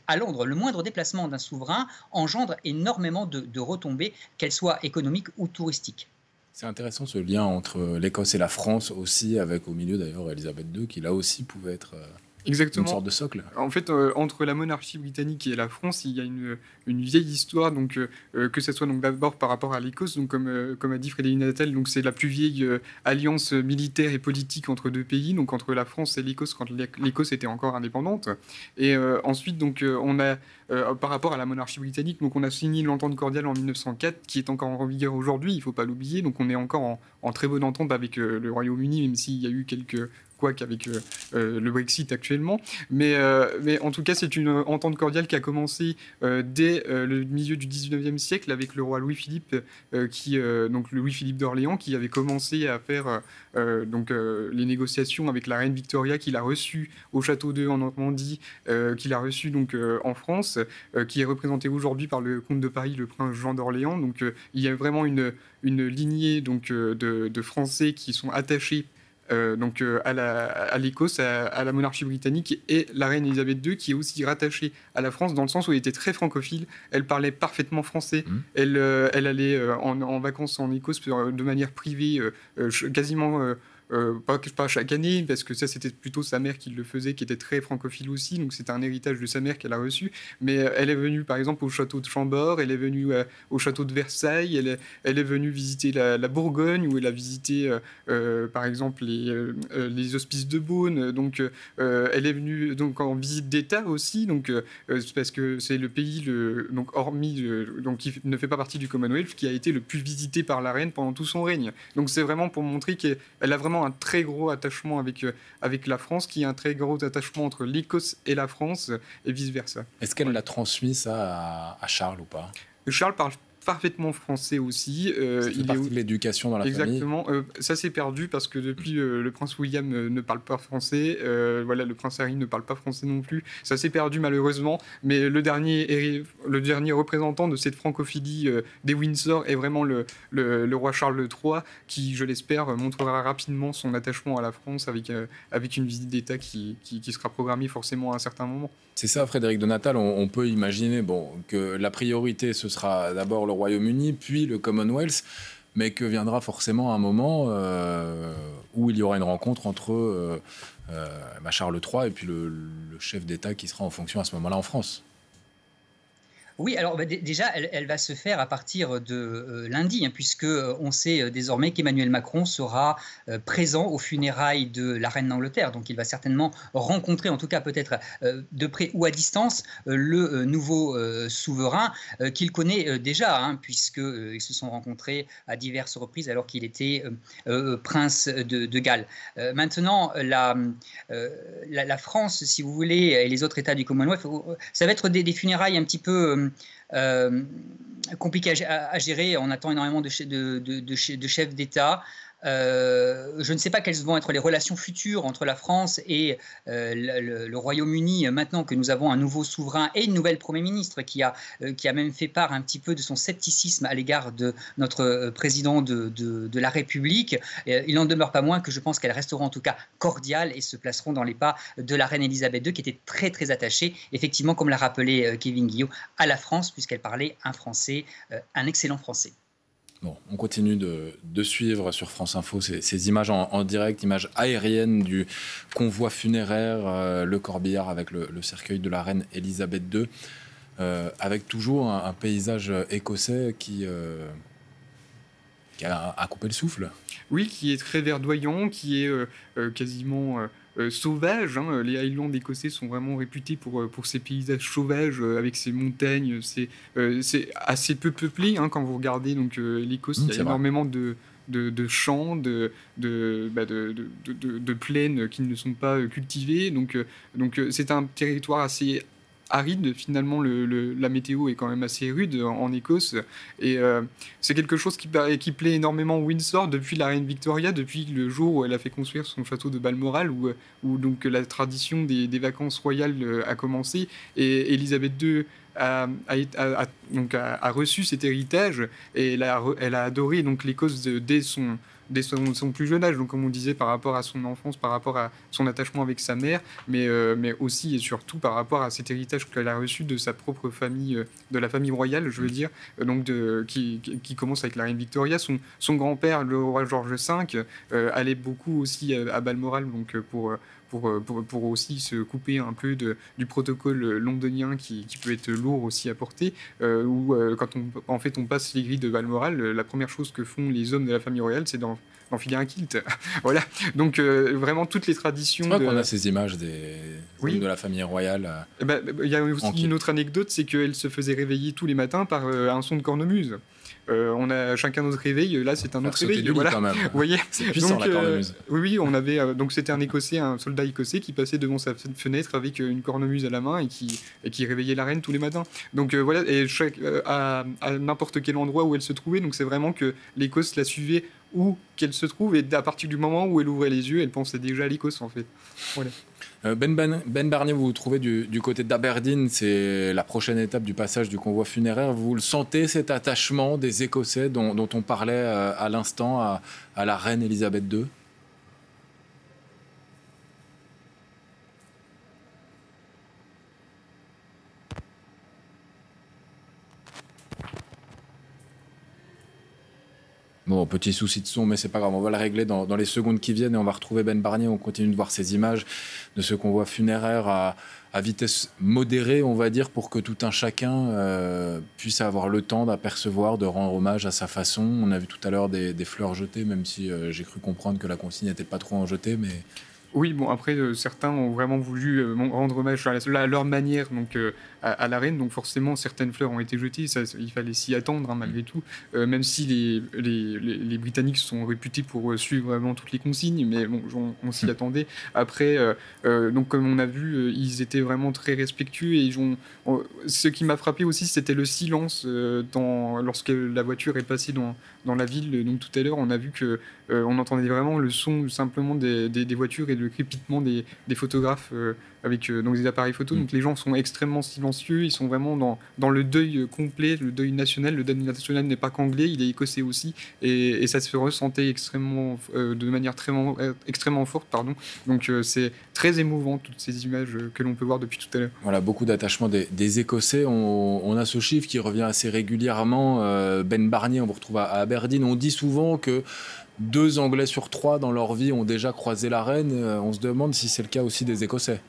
à Londres. Le moindre déplacement d'un souverain engendre énormément de retombées, qu'elles soient économiques ou touristiques. C'est intéressant ce lien entre l'Écosse et la France aussi, avec au milieu d'ailleurs Elisabeth II, qui là aussi pouvait être exactement une sorte de socle. En fait, entre la monarchie britannique et la France, il y a une vieille histoire, donc, que ce soit donc, d'abord par rapport à l'Écosse, donc, comme a dit Frédéric Natal, donc, c'est la plus vieille alliance militaire et politique entre deux pays, donc entre la France et l'Écosse quand l'Écosse était encore indépendante. Et ensuite, donc, on a, par rapport à la monarchie britannique, donc, on a signé l'entente cordiale en 1904, qui est encore en vigueur aujourd'hui, il ne faut pas l'oublier, donc on est encore en très bonne entente avec le Royaume-Uni, même s'il y a eu quelques quoique avec le Brexit actuellement. Mais en tout cas, c'est une entente cordiale qui a commencé dès le milieu du 19e siècle avec le roi Louis-Philippe, donc Louis-Philippe d'Orléans, qui avait commencé à faire les négociations avec la reine Victoria, qu'il a reçue au château d'Eu en Normandie, qu'il a reçue donc en France, qui est représentée aujourd'hui par le comte de Paris, le prince Jean d'Orléans. Donc il y a vraiment une lignée de Français qui sont attachés à l'Écosse, à la monarchie britannique, et la reine Elisabeth II qui est aussi rattachée à la France dans le sens où elle était très francophile, elle parlait parfaitement français, elle allait en vacances en Écosse de manière privée, quasiment pas chaque année, parce que ça c'était plutôt sa mère qui le faisait, qui était très francophile aussi, donc c'était un héritage de sa mère qu'elle a reçu. Mais elle est venue par exemple au château de Chambord, elle est venue au château de Versailles, elle est venue visiter la Bourgogne, où elle a visité par exemple les hospices de Beaune. Donc elle est venue donc en visite d'État aussi, donc parce que c'est le pays donc qui ne fait pas partie du Commonwealth, qui a été le plus visité par la reine pendant tout son règne. Donc c'est vraiment pour montrer qu'elle a vraiment un très gros attachement avec la France, qui est un très gros attachement entre l'Écosse et la France, et vice-versa. Est-ce qu'elle l'a transmis ça à Charles ou pas? Charles parle parfaitement français aussi. Ça fait partie de l'éducation dans la famille. Exactement. Ça s'est perdu parce que depuis le prince William ne parle pas français. Le prince Harry ne parle pas français non plus. Ça s'est perdu malheureusement. Mais le dernier représentant de cette francophilie des Windsor est vraiment le roi Charles III, qui, je l'espère, montrera rapidement son attachement à la France avec une visite d'État qui sera programmée forcément à un certain moment. C'est ça, Frédéric de Natal. On peut imaginer que la priorité, ce sera d'abord le Royaume-Uni, puis le Commonwealth, mais que viendra forcément un moment où il y aura une rencontre entre Charles III et puis le chef d'État qui sera en fonction à ce moment-là en France. Oui, alors déjà, elle va se faire à partir de lundi, puisque on sait désormais qu'Emmanuel Macron sera présent aux funérailles de la reine d'Angleterre. Donc il va certainement rencontrer, en tout cas peut-être de près ou à distance, le nouveau souverain qu'il connaît déjà, puisqu'ils se sont rencontrés à diverses reprises alors qu'il était prince de Galles. Maintenant, la France, si vous voulez, et les autres États du Commonwealth, ça va être des funérailles un petit peu compliqué à gérer. On attend énormément de chefs d'État. Je ne sais pas quelles vont être les relations futures entre la France et le Royaume-Uni, maintenant que nous avons un nouveau souverain et une nouvelle Premier ministre qui a même fait part un petit peu de son scepticisme à l'égard de notre président de la République. Il n'en demeure pas moins que je pense qu'elles resteront en tout cas cordiales et se placeront dans les pas de la reine Elisabeth II, qui était très très attachée, effectivement, comme l'a rappelé Kevin Guillot, à la France, puisqu'elle parlait un français, un excellent français. Bon, on continue de suivre sur France Info ces images en direct, images aériennes du convoi funéraire, le corbillard avec le cercueil de la reine Elisabeth II, avec toujours un paysage écossais qui a coupé le souffle. Oui, qui est très verdoyant, qui est quasiment sauvage. Les Highlands écossais sont vraiment réputés pour ces paysages sauvages avec ces montagnes. C'est assez peu peuplé quand vous regardez l'Écosse. Il y a énormément de champs, de plaines qui ne sont pas cultivées. Donc c'est un territoire assez aride. Finalement, la météo est quand même assez rude en Écosse, et c'est quelque chose qui plaît énormément Windsor depuis la reine Victoria, depuis le jour où elle a fait construire son château de Balmoral, où donc la tradition des vacances royales a commencé, et Elisabeth II a reçu cet héritage, et elle a adoré donc l'Écosse dès son plus jeune âge, donc comme on disait, par rapport à son enfance, par rapport à son attachement avec sa mère, mais aussi et surtout par rapport à cet héritage qu'elle a reçu de sa propre famille, de la famille royale, je veux dire, qui commence avec la reine Victoria. Son grand-père, le roi George V, allait beaucoup aussi à Balmoral, donc pour aussi se couper un peu du protocole londonien qui peut être lourd aussi à porter, où quand on passe les grilles de Balmoral, la première chose que font les hommes de la famille royale, c'est d'enfiler un kilt. Voilà. Donc vraiment toutes les traditions. C'est vrai qu'on a ces images des hommes de la famille royale. Il y a aussi une autre anecdote, c'est qu'elle se faisait réveiller tous les matins par un son de cornemuse. On a chacun notre réveil. Là, c'est un autre réveil. Voilà. Quand même. Vous voyez. C'est puissant, la cornemuse. Oui, on avait. Donc c'était un soldat écossais qui passait devant sa fenêtre avec une cornemuse à la main et qui réveillait la reine tous les matins. Donc voilà, et à n'importe quel endroit où elle se trouvait. Donc c'est vraiment que l'Écosse la suivait où qu'elle se trouve, et à partir du moment où elle ouvrait les yeux, elle pensait déjà à l'Écosse en fait. Voilà. Ben Barnier, vous vous trouvez du côté d'Aberdeen, c'est la prochaine étape du passage du convoi funéraire. Vous le sentez, cet attachement des Écossais dont on parlait à l'instant à la reine Elisabeth II? Bon, petit souci de son, mais c'est pas grave, on va le régler dans les secondes qui viennent et on va retrouver Ben Barnier. On continue de voir ces images de ce convoi funéraire à vitesse modérée, on va dire, pour que tout un chacun puisse avoir le temps d'apercevoir, de rendre hommage à sa façon. On a vu tout à l'heure des fleurs jetées, même si j'ai cru comprendre que la consigne n'était pas trop en jetée, mais... Oui, bon, après, certains ont vraiment voulu rendre hommage à leur manière donc, à la reine. Donc forcément, certaines fleurs ont été jetées. Ça, il fallait s'y attendre, hein, malgré tout. Même si les Britanniques sont réputés pour suivre vraiment toutes les consignes. Mais bon, on s'y attendait. Après, donc, comme on a vu, ils étaient vraiment très respectueux. Et ce qui m'a frappé aussi, c'était le silence lorsque la voiture est passée dans la ville. Donc tout à l'heure, on a vu qu'on entendait vraiment le son simplement des voitures et le crépitement des photographes avec donc des appareils photo. Donc les gens sont extrêmement silencieux, ils sont vraiment dans le deuil complet, le deuil national. Le deuil national n'est pas qu'anglais, il est écossais aussi, et ça se ressentait extrêmement, de manière extrêmement forte. Donc c'est très émouvant, toutes ces images que l'on peut voir depuis tout à l'heure. Voilà, beaucoup d'attachement des Écossais. On a ce chiffre qui revient assez régulièrement. Ben Barnier, on vous retrouve à Aberdeen. On dit souvent que 2 Anglais sur 3 dans leur vie ont déjà croisé la reine. On se demande si c'est le cas aussi des Écossais.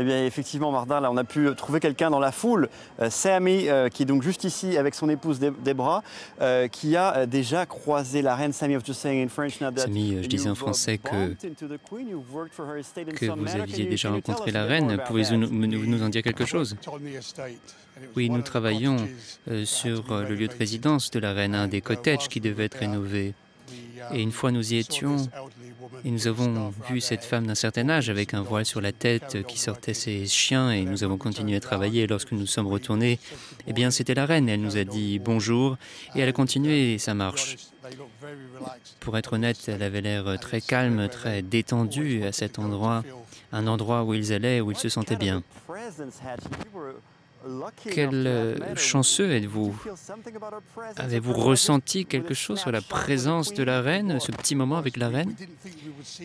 Eh bien, effectivement, Martin, là, on a pu trouver quelqu'un dans la foule, Sammy, qui est donc juste ici avec son épouse Deborah, qui a déjà croisé la reine. Sammy, je disais en français que vous aviez déjà rencontré la reine. Pouvez-vous nous en dire quelque chose? Oui, nous travaillons sur le lieu de résidence de la reine, un des cottages qui devait être rénové. Et une fois nous y étions, et nous avons vu cette femme d'un certain âge avec un voile sur la tête qui sortait ses chiens, et nous avons continué à travailler. Lorsque nous sommes retournés, eh bien c'était la reine. Elle nous a dit bonjour et elle a continué sa marche. Pour être honnête, elle avait l'air très calme, très détendue à cet endroit, un endroit où ils allaient, où ils se sentaient bien. Quel chanceux êtes-vous? Avez-vous ressenti quelque chose sur la présence de la reine, ce petit moment avec la reine?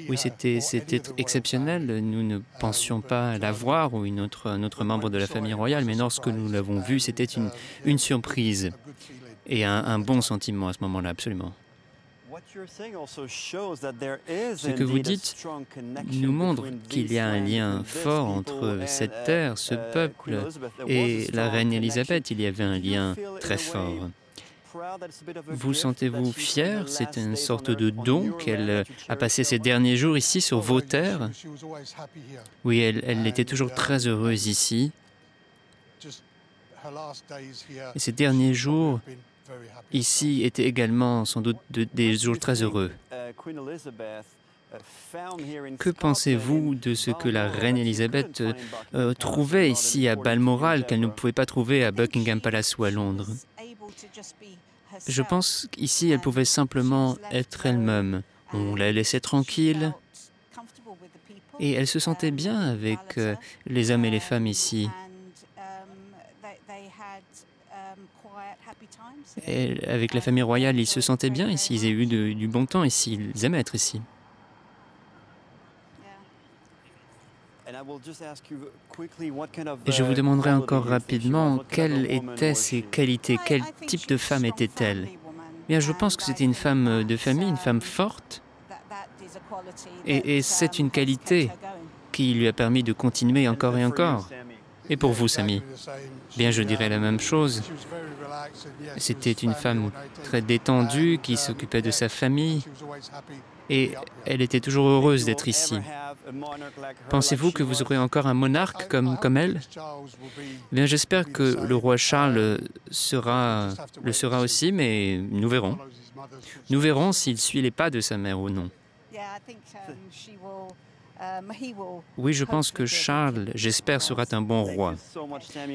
Oui, c'était exceptionnel. Nous ne pensions pas la voir ou un autre membre de la famille royale, mais lorsque nous l'avons vue, c'était une surprise et un bon sentiment à ce moment-là, absolument. Ce que vous dites nous montre qu'il y a un lien fort entre cette terre, ce peuple et la reine Elisabeth. Il y avait un lien très fort. Vous sentez-vous fier? C'est une sorte de don qu'elle a passé ces derniers jours ici sur vos terres? Oui, elle était toujours très heureuse ici. Et ces derniers jours ici étaient également sans doute des jours très heureux. Que pensez-vous de ce que la reine Elisabeth trouvait ici à Balmoral qu'elle ne pouvait pas trouver à Buckingham Palace ou à Londres? Je pense qu'ici, elle pouvait simplement être elle-même. On la laissait tranquille et elle se sentait bien avec les hommes et les femmes ici. Et avec la famille royale, ils se sentaient bien ici, ils avaient eu du bon temps ici, ils aimaient être ici. Et je vous demanderai encore rapidement quelles étaient ses qualités, quel type de femme était-elle? Bien, je pense que c'était une femme de famille, une femme forte. Et c'est une qualité qui lui a permis de continuer encore et encore. Et pour vous, Samy? Bien, je dirais la même chose. C'était une femme très détendue qui s'occupait de sa famille et elle était toujours heureuse d'être ici. Pensez-vous que vous aurez encore un monarque comme elle? Bien, j'espère que le roi Charles le sera aussi, mais nous verrons. Nous verrons s'il suit les pas de sa mère ou non. Oui, je pense que Charles, j'espère, sera un bon roi.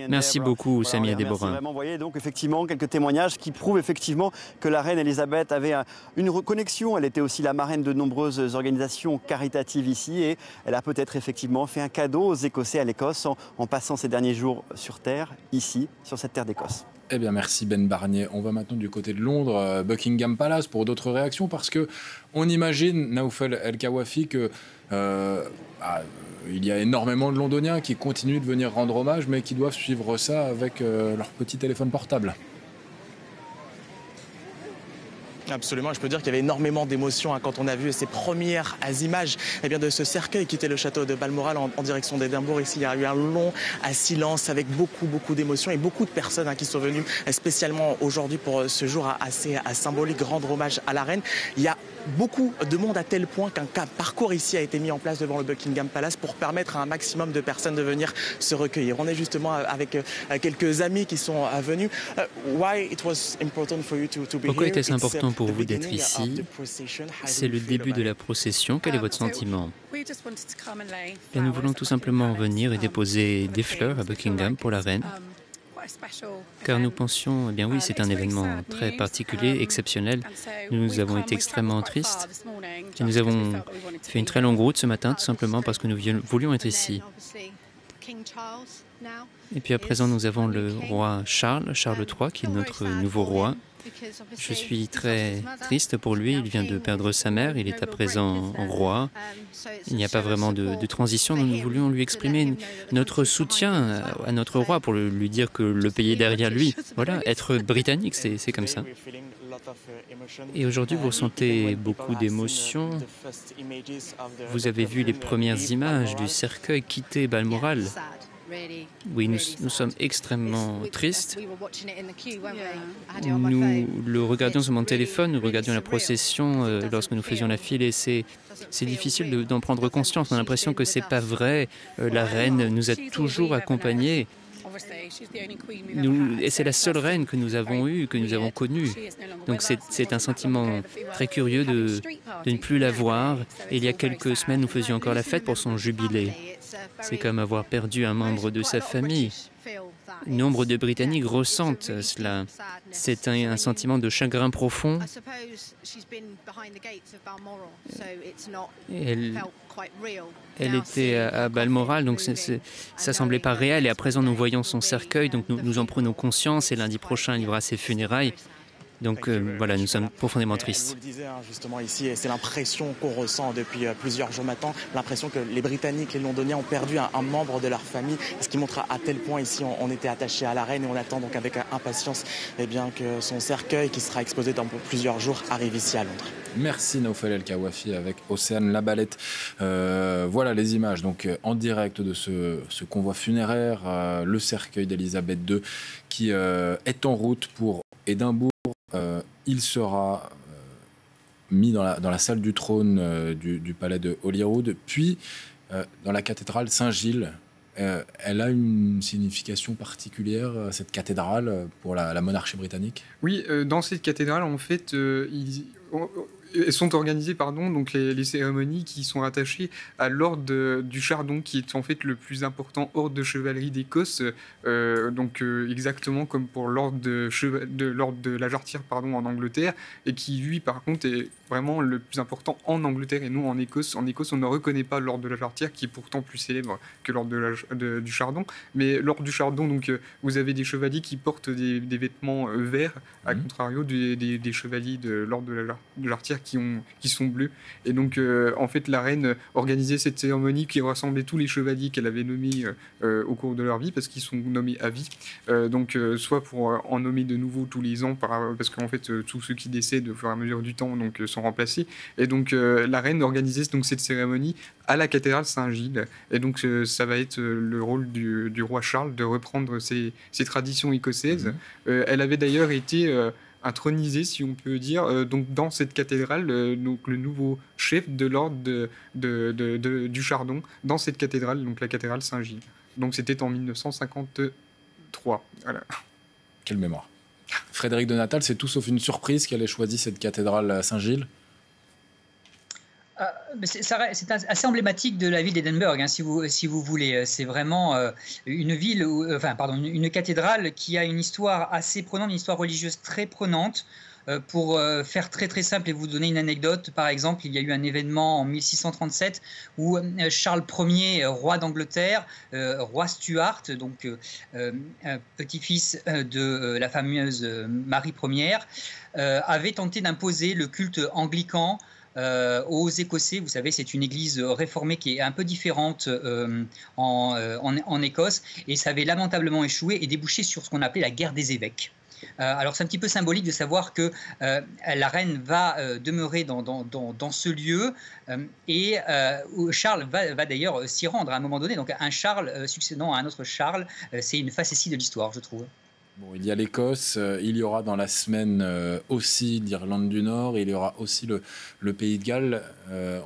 Merci beaucoup, Samy et Déborah. Vous voyez donc effectivement quelques témoignages qui prouvent effectivement que la reine Elisabeth avait une reconnexion. Elle était aussi la marraine de nombreuses organisations caritatives ici et elle a peut-être effectivement fait un cadeau aux Écossais à l'Écosse en passant ces derniers jours sur terre, ici, sur cette terre d'Écosse. Eh bien, merci Ben Barnier. On va maintenant du côté de Londres, Buckingham Palace, pour d'autres réactions, parce que on imagine, Naoufel El Kawafi, que il y a énormément de Londoniens qui continuent de venir rendre hommage, mais qui doivent suivre ça avec leur petit téléphone portable. Absolument, je peux dire qu'il y avait énormément d'émotions quand on a vu ces premières images de ce cercueil qui était le château de Balmoral en direction d'Édimbourg. Ici, il y a eu un long silence avec beaucoup d'émotions et beaucoup de personnes qui sont venues spécialement aujourd'hui pour ce jour assez symbolique, rendre hommage à la reine. Il y a beaucoup de monde à tel point qu'un parcours ici a été mis en place devant le Buckingham Palace pour permettre à un maximum de personnes de venir se recueillir. On est justement avec quelques amis qui sont venus. Pourquoi était-ce important pour vous d'être ici? C'est le début de la procession. Quel est votre sentiment? Et nous voulons tout simplement venir et déposer des fleurs à Buckingham pour la reine. Car nous pensions, eh bien oui, c'est un événement très particulier, exceptionnel. Nous avons été extrêmement tristes. Et nous avons fait une très longue route ce matin, tout simplement parce que nous voulions être ici. Et puis à présent, nous avons le roi Charles III, qui est notre nouveau roi. Je suis très triste pour lui, il vient de perdre sa mère, il est à présent roi. Il n'y a pas vraiment de transition, nous voulions lui exprimer notre soutien à notre roi pour lui dire que le pays est derrière lui. Voilà, être britannique, c'est comme ça. Et aujourd'hui, vous ressentez beaucoup d'émotions. Vous avez vu les premières images du cercueil quitter Balmoral. Oui, nous sommes extrêmement tristes. Nous le regardions sur mon téléphone, nous regardions la procession lorsque nous faisions la file et c'est difficile d'en prendre conscience. On a l'impression que c'est pas vrai. La reine nous a toujours accompagnés. Et c'est la seule reine que nous avons eue, que nous avons connue. Donc c'est un sentiment très curieux de ne plus la voir. Et il y a quelques semaines, nous faisions encore la fête pour son jubilé. C'est comme avoir perdu un membre de sa famille. Nombre de Britanniques ressentent cela. C'est un sentiment de chagrin profond. Elle était à Balmoral, donc ça semblait pas réel. Et à présent, nous voyons son cercueil, donc nous en prenons conscience. Et lundi prochain, il y aura ses funérailles. Donc voilà, nous sommes profondément tristes. Vous le disiez justement ici, et c'est l'impression qu'on ressent depuis plusieurs jours maintenant, l'impression que les Britanniques, les Londoniens ont perdu un membre de leur famille, ce qui montre à tel point ici on était attachés à la reine et on attend donc avec impatience que son cercueil qui sera exposé dans plusieurs jours arrive ici à Londres. Merci Naoufel El Kawafi avec Océane Labalette. Voilà les images donc en direct de ce convoi funéraire, le cercueil d'Elisabeth II qui est en route pour Édimbourg. Il sera mis dans la salle du trône du palais de Holyrood, puis dans la cathédrale Saint-Gilles. Elle a une signification particulière, cette cathédrale, pour la monarchie britannique? Oui, dans cette cathédrale, en fait, sont organisées donc les cérémonies qui sont attachées à l'ordre du Chardon, qui est en fait le plus important ordre de chevalerie d'Écosse, exactement comme pour l'ordre de la Jarretière en Angleterre, et qui lui par contre est vraiment le plus important en Angleterre et non en Écosse. En Écosse, on ne reconnaît pas l'ordre de la Jarretière, qui est pourtant plus célèbre que l'ordre du Chardon. Mais l'ordre du Chardon, vous avez des chevaliers qui portent des vêtements verts, à contrario des chevaliers de l'ordre de la Jarretière cimetières qui sont bleus. Et donc, en fait, la reine organisait cette cérémonie qui rassemblait tous les chevaliers qu'elle avait nommés au cours de leur vie, parce qu'ils sont nommés à vie. Donc, soit pour en nommer de nouveau tous les ans, parce qu'en fait, tous ceux qui décèdent au fur et à mesure du temps donc, sont remplacés. Et donc, la reine organisait donc, cette cérémonie à la cathédrale Saint-Gilles. Et donc, ça va être le rôle du roi Charles de reprendre ces traditions écossaises. Elle avait d'ailleurs été intronisée, si on peut dire, donc dans cette cathédrale, donc le nouveau chef de l'ordre du Chardon, dans cette cathédrale, donc la cathédrale Saint-Gilles. Donc c'était en 1953. Voilà. Quelle mémoire. Frédéric de Natal, c'est tout sauf une surprise qu'elle ait choisi cette cathédrale Saint-Gilles. C'est assez emblématique de la ville d'Édimbourg, hein, si vous voulez. C'est vraiment une ville, une cathédrale qui a une histoire assez prenante, une histoire religieuse très prenante. Pour faire très très simple et vous donner une anecdote, par exemple, il y a eu un événement en 1637 où Charles Ier, roi d'Angleterre, roi Stuart, donc petit-fils de la fameuse Marie Ier, avait tenté d'imposer le culte anglican aux Écossais. Vous savez, c'est une église réformée qui est un peu différente en Écosse, et ça avait lamentablement échoué et débouché sur ce qu'on appelait la guerre des évêques. Alors c'est un petit peu symbolique de savoir que la reine va demeurer dans ce lieu et Charles va d'ailleurs s'y rendre à un moment donné. Donc un Charles succédant à un autre Charles, c'est une facétie de l'histoire, je trouve. Bon, il y a l'Écosse, il y aura dans la semaine aussi l'Irlande du Nord, il y aura aussi le Pays de Galles.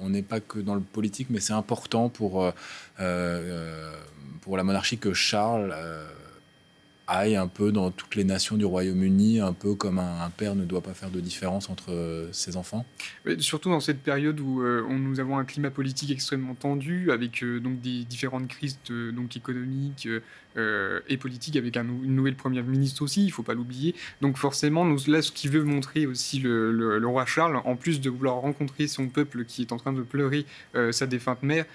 On n'est pas que dans le politique, mais c'est important pour la monarchie que Charles aille un peu dans toutes les nations du Royaume-Uni, un peu comme un père ne doit pas faire de différence entre ses enfants. Mais surtout dans cette période où nous avons un climat politique extrêmement tendu, avec donc des différentes crises donc économiques et politiques, avec une nouvelle première ministre aussi, il ne faut pas l'oublier. Donc forcément, là, ce qui veut montrer aussi le roi Charles, en plus de vouloir rencontrer son peuple qui est en train de pleurer sa défunte mère,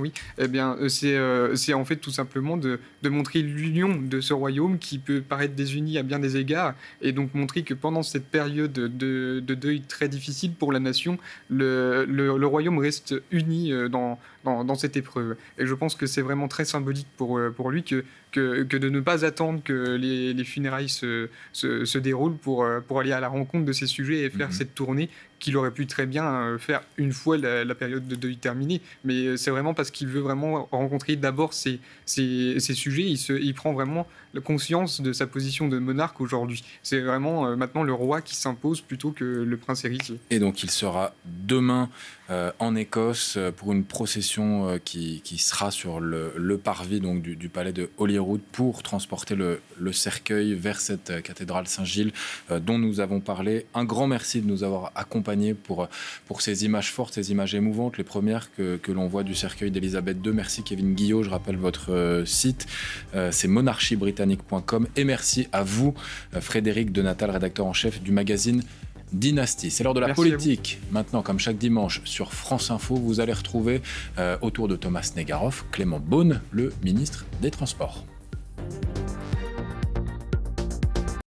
oui, eh bien, c'est en fait tout simplement de montrer l'union de ce royaume qui peut paraître désuni à bien des égards, et donc montrer que pendant cette période de deuil très difficile pour la nation, le royaume reste uni dans cette épreuve. Et je pense que c'est vraiment très symbolique pour lui que de ne pas attendre que les funérailles se déroulent pour aller à la rencontre de ces sujets et faire cette tournée qu'il aurait pu très bien faire une fois la période de deuil terminée. Mais c'est vraiment parce qu'il veut vraiment rencontrer d'abord ces sujets. Il prend vraiment la conscience de sa position de monarque aujourd'hui. C'est vraiment maintenant le roi qui s'impose plutôt que le prince héritier. Et donc il sera demain en Écosse pour une procession qui sera sur le parvis donc, du palais de Holyrood pour transporter le cercueil vers cette cathédrale Saint-Gilles dont nous avons parlé. Un grand merci de nous avoir accompagnés pour ces images fortes, ces images émouvantes, les premières que l'on voit du cercueil d'Élisabeth II. Merci Kevin Guillot, je rappelle votre site, c'est monarchiebritannique.com, et merci à vous Frédéric de Natal, rédacteur en chef du magazine Dynastie. C'est l'heure de la politique. Maintenant, comme chaque dimanche sur France Info, vous allez retrouver autour de Thomas Negaroff, Clément Beaune, le ministre des Transports.